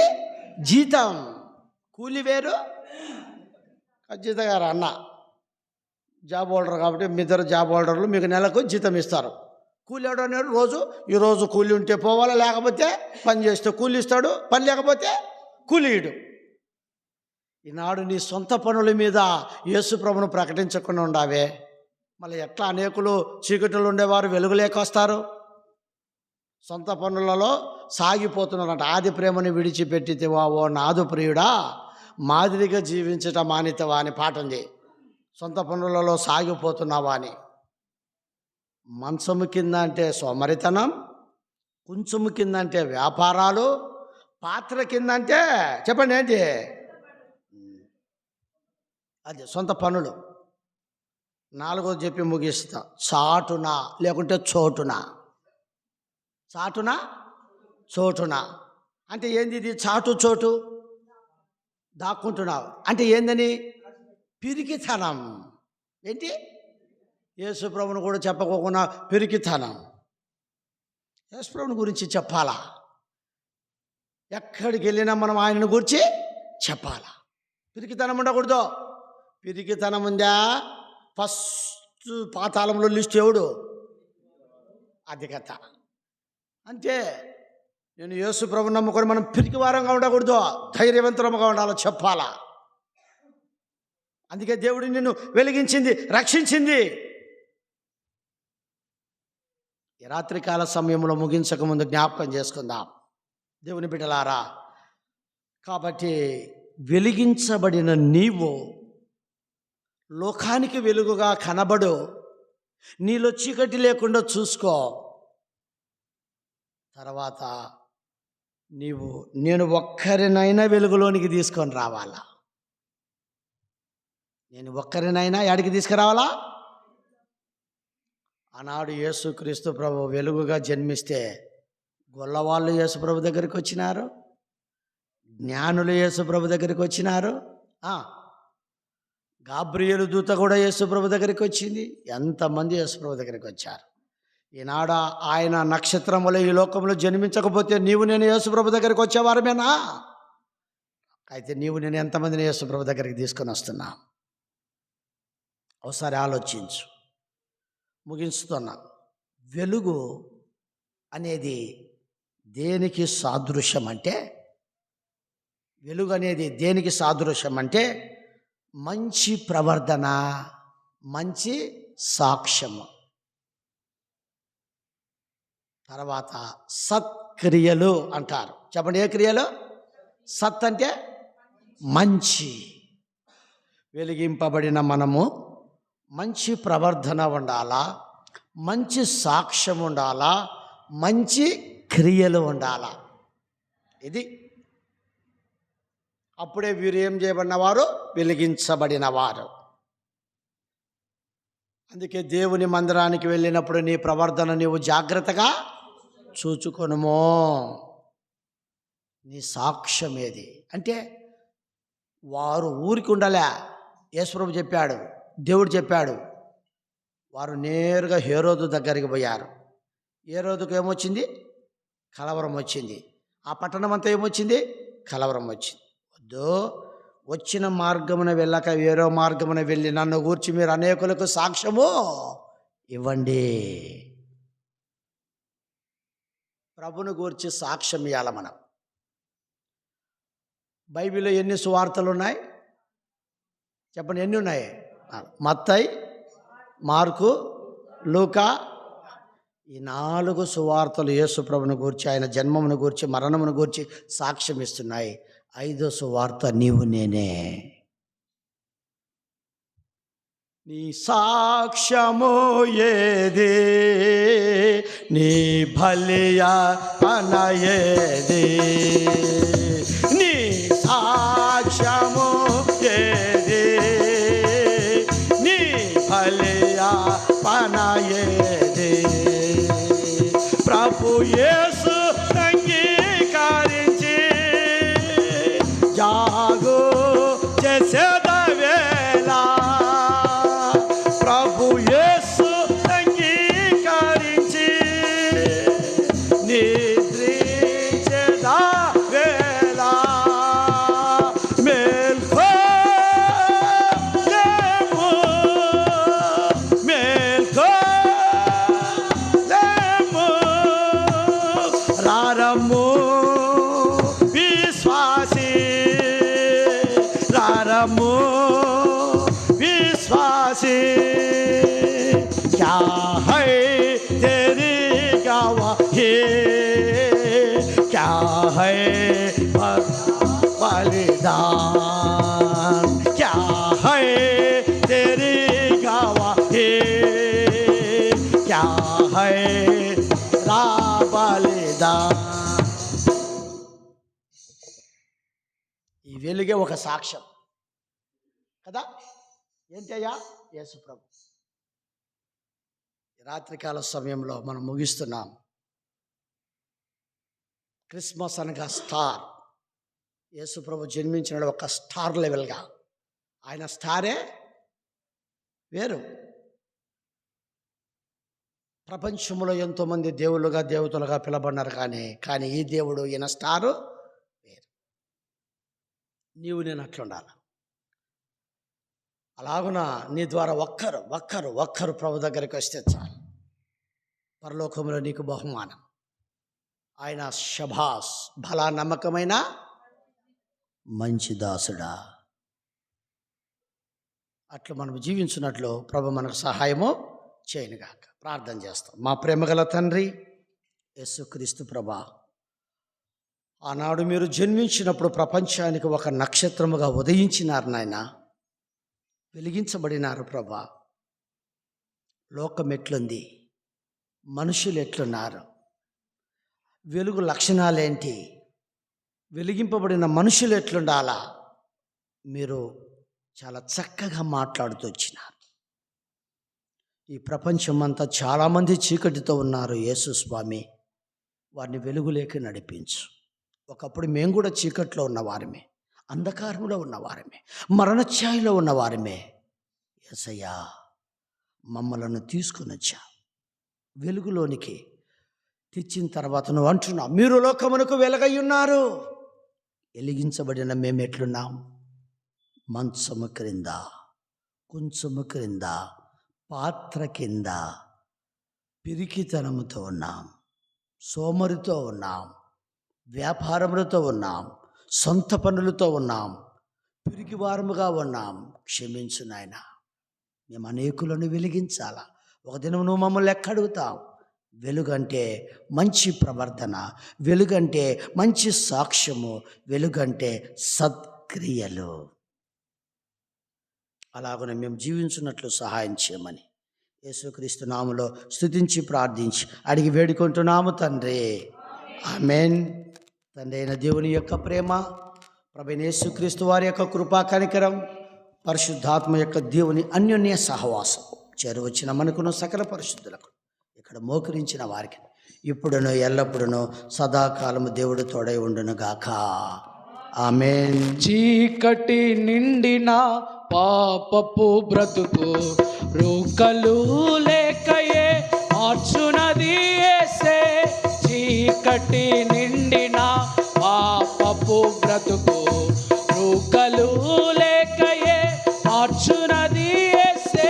జీతం. కూలి వేరు. అజిత గారు అన్న జాబ్ హోల్డర్ కాబట్టి మీ ఇద్దరు జాబ్ హోల్డర్లు, మీకు నెలకు జీతం ఇస్తారు. కూలి ఎవడు అన్నాడు? ఈరోజు కూలి ఉంటే పోవాలా, లేకపోతే పని చేస్తే కూలి ఇస్తాడు, పని లేకపోతే కూలీడు. ఈనాడు నీ సొంత పనుల మీద యేసు ప్రభును ప్రకటించకుండా ఉండావే. మళ్ళీ ఎట్లా అనేకులు చీకటిలో ఉండేవారు వెలుగులేక వస్తారు? సొంత పనులలో సాగిపోతున్నారంట. ఆది ప్రేమని విడిచిపెట్టితివా ఓ నాదు ప్రియుడా, మాదిరిగా జీవించట మానితవా అని పాట ఉంది. సొంత పనులలో సాగిపోతున్నావా అని. మంచము కింద అంటే సోమరితనం, కొంచెము కింద అంటే వ్యాపారాలు, పాత్ర కింద అంటే చెప్పండి ఏంటి? అది సొంత పనులు. నాలుగోది చెప్పి ముగిస్తా. చాటున లేకుంటే చోటున. చాటున చోటున అంటే ఏంది? ఇది చాటు చోటు. దాక్కుంటున్నావు అంటే ఏందని? పిరికితనం. ఏంటి? యేసు ప్రభుని కూడా చెప్పకోకుండా పిరికితనం. యేసు ప్రభుని గురించి చెప్పాలా? ఎక్కడికి వెళ్ళినా మనం ఆయనను గురించి చెప్పాలా. పిరికితనం ఉండకూడదు. పిరికితనం ఉందా? ఫస్ట్ పాతాళంలో లిస్ట్ ఎవడు? అధికత. అంటే నేను యేసు ప్రభుని నమ్ముకొని మనం పిరికివారంగా ఉండకూడదు, ధైర్యవంతులంగా ఉండాలో చెప్పాలా. అందుకే దేవుడు నిన్ను వెలిగించింది, రక్షించింది. ఈ రాత్రికాల సమయంలో ముగించక ముందు జ్ఞాపకం చేసుకుందాం దేవుని బిడ్డలారా. కాబట్టి వెలిగించబడిన నీవు లోకానికి వెలుగుగా కనబడు. నీలో చీకటి లేకుండా చూసుకో. తర్వాత నేను ఒక్కరినైనా వెలుగులోనికి తీసుకొని రావాలా. నేను ఒక్కరినైనా ఎక్కడికి తీసుకురావాలా? ఆనాడు యేసుక్రీస్తు ప్రభు వెలుగుగా జన్మిస్తే గొల్లవాళ్ళు యేసు ప్రభు దగ్గరికి వచ్చినారు, జ్ఞానులు యేసు ప్రభు దగ్గరికి వచ్చినారు, గాబ్రియేలు దూత కూడా యేసు ప్రభు దగ్గరికి వచ్చింది. ఎంతమంది యేసు ప్రభు దగ్గరికి వచ్చారు. ఈనాడు ఆయన నక్షత్రములు ఈ లోకంలో జన్మించకపోతే నీవు నేను యేసు ప్రభు దగ్గరికి వచ్చేవారమేనా? అయితే నీవు నేను ఎంతమందిని యేసు ప్రభు దగ్గరికి తీసుకొని వస్తున్నా? ఒకసారి ఆలోచించు. ముగిస్తున్నా. వెలుగు అనేది దేనికి సాదృశ్యం అంటే, వెలుగు అనేది దేనికి సాదృశ్యం అంటే మంచి ప్రవర్తన, మంచి సాక్ష్యము, తర్వాత సత్క్రియలు అంటారు. చెప్పండి, ఏ క్రియలు? సత్ అంటే మంచి. వెలిగింపబడిన మనము మంచి ప్రవర్తన ఉండాలా, మంచి సాక్ష్యం ఉండాలా, మంచి క్రియలు ఉండాలా. ఇది అప్పుడే వీరు ఏం చేయబడినవారు? వెలిగించబడినవారు. అందుకే దేవుని మందిరానికి వెళ్ళినప్పుడు నీ ప్రవర్తన నీవు జాగ్రత్తగా చూచుకొనుమో. నీ సాక్ష్యం ఏది అంటే, వారు ఊరికి ఉండలే. యేసుప్రభు చెప్పాడు, దేవుడు చెప్పాడు. వారు నేరుగా హేరోదు దగ్గరికి పోయారు. హేరోదుకు ఏమొచ్చింది? కలవరం వచ్చింది. ఆ పట్టణం అంతా ఏమొచ్చింది? కలవరం వచ్చింది. వద్దు, వచ్చిన మార్గమున వెళ్ళక వేరే మార్గమున వెళ్ళి నన్ను గూర్చి మీరు అనేకులకు సాక్ష్యము ఇవ్వండి. ప్రభుని గూర్చి సాక్ష్యం ఇవ్వాలి మనం. బైబిల్లో ఎన్ని సువార్తలు ఉన్నాయి? చెప్పండి, ఎన్ని ఉన్నాయి? మత్తయి, మార్కు, లూకా. ఈ 4 సువార్తలు యేసు ప్రభుని గూర్చి, ఆయన జన్మమును గూర్చి, మరణమును గూర్చి సాక్ష్యం ఇస్తున్నాయి. 5వ సువార్త నీవు నేనే. నీ సాక్ష్యము ఏది? నీ బలియా పన ఏది? నీ సాక్ష్యము ఏది? నీ బలియా పన ఏది? ప్రభు యేసు అంగీకరించి జాగు చేసేదవేళ, ప్రభు యేసు అంగీకరించి నిద్రించేదవేళ, మేల్కో లేము, మేల్కో లేము, రారము విశ్వాసి, రారము विश्वासी, क्या है तेरी गवाही, क्या है बलिदान, क्या है तेरी गवाही, क्या है रा बलिदान. ఈ వెలుగే ఒక సాక్ష్యం కదా. ఏంటయ్యా? యేసు ప్రభు. రాత్రికాల సమయంలో మనం ముగిస్తున్నాం. క్రిస్మస్ అనగా స్టార్. యేసు ప్రభు జన్మించిన ఒక స్టార్ లెవెల్గా. ఆయన స్టారే వేరు. ప్రపంచంలో ఎంతోమంది దేవుళ్ళుగా దేవతలుగా పిలబడినారు, కానీ ఈ దేవుడు, ఈయన స్టారు వేరు. నీవు నేను అట్లుండాలి. అలాగున నీ ద్వారా ఒక్కరు ప్రభు దగ్గరికి వస్తే చాలు. పరలోకంలో నీకు బహుమానం. ఆయన శభాస్, భలా నమ్మకమైన మంచి దాసుడా. అట్లా మనం జీవించినట్లు ప్రభు మనకు సహాయము చేయనుగాక. ప్రార్థన చేస్తాం. మా ప్రేమగల తండ్రి యేసుక్రీస్తు ప్రభా, ఆనాడు మీరు జన్మించినప్పుడు ప్రపంచానికి ఒక నక్షత్రముగా ఉదయించినారు నాయన, వెలిగించబడినారు ప్రభా. లోకం ఎట్లుంది? మనుషులు ఎట్లున్నారు? వెలుగు లక్షణాలేంటి? వెలిగింపబడిన మనుషులు ఎట్లుండాలా? మీరు చాలా చక్కగా మాట్లాడుతూ వచ్చినారు. ఈ ప్రపంచమంతా చాలామంది చీకటితో ఉన్నారు. యేసు స్వామి వారిని వెలుగులేకి నడిపించు. ఒకప్పుడు మేము కూడా చీకట్లో ఉన్నవారమే, అంధకారంలో ఉన్నవారమే, మరణఛాయలో ఉన్నవారమే. యేసయ్యా మమ్మలను తీసుకుని వచ్చా వెలుగులోనికి తెచ్చిన తర్వాత నువ్వు అంటున్నావు, మీరు లోకమునకు వెలుగై ఉన్నారు. వెలిగించబడిన మేము ఎట్లున్నాం? మంచము క్రింద, కొంచెము క్రింద, పాత్ర కింద పిరికితనముతో ఉన్నాం, సోమరితో ఉన్నాం, వ్యాపారములతో ఉన్నాం, సొంత పనులతో ఉన్నాం, పిరికివారముగా ఉన్నాం. క్షమించు నాయన. మేము అనేకులను వెలిగించాలా. ఒక దినం నువ్వు మమ్మల్ని ఎక్కడుగుతావు. వెలుగంటే మంచి ప్రవర్తన, వెలుగంటే మంచి సాక్ష్యము, వెలుగంటే సత్క్రియలు. అలాగనే మేము జీవించున్నట్లు సహాయం చేయమని యేసుక్రీస్తు నామములో స్తుతించి ప్రార్థించి అడిగి వేడుకుంటున్నాము తండ్రి. ఆమేన్. తండ్రి అయిన దేవుని యొక్క ప్రేమ, ప్రభువైన యేసుక్రీస్తు వారి యొక్క కృపా కనికరం, పరిశుద్ధాత్మ యొక్క దేవుని అన్యోన్య సహవాసం చేరువచ్చిన మనకును సకల పరిశుద్ధులకు ఇక్కడ మోకరించిన వారికి ఇప్పుడును ఎల్లప్పుడును సదాకాలము దేవుడు తోడై ఉండును గాక. ఆమేన్. చీకటి నిండిన పాపపు బ్రతుకు రూకలు లేకయే మార్చునది యేసే. చీకటి నిండిన పాపపు బ్రతుకు రూకలు లేకయే మార్చునది యేసే.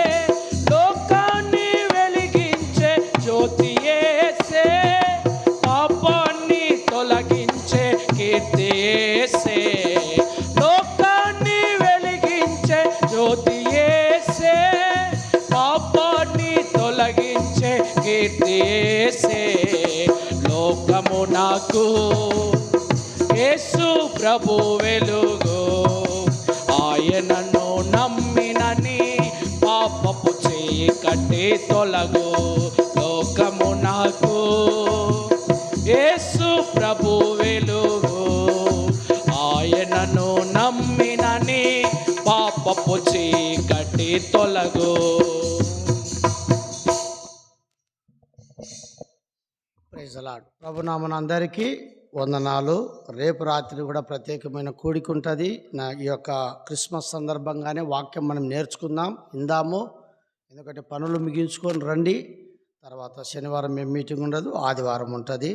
లోకాన్ని వెలిగించే జ్యోతి యేసే, పాపాన్ని తొలగించే కీర్తి యేసే. లోకాన్ని వెలిగించే జ్యోతి యేసే, పాపాన్ని తొలగించే కీర్తి యేసే. లోకము నాకు యేసు ప్రభు వెలుగు, ఆయనను నమ్మినని పాపపు చీకటి తొలగు. లోకము నాకు యేసు ప్రభు వెలుగు, ఆయనను నమ్మినని పాపపు చీకటి తొలగు. Praise the lord. ప్రభునామన అందరికీ వందనాలు. రేపు రాత్రి కూడా ప్రత్యేకమైన కూడిక ఉంటుంది. ఈ యొక్క క్రిస్మస్ సందర్భంగానే వాక్యం మనం నేర్చుకుందాం, ఇందాము. ఎందుకంటే పనులు ముగించుకొని రండి. తర్వాత శనివారం మేము మీటింగ్ ఉండదు, ఆదివారం ఉంటుంది.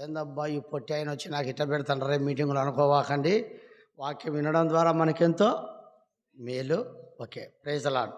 ఏందబ్బా ఈ పొట్టి ఆయన వచ్చి నాకు ఇట్ట పెడతాను రేపు మీటింగ్లు అనుకోవాకండి. వాక్యం వినడం ద్వారా మనకెంతో మేలు. Okay, praise the lord.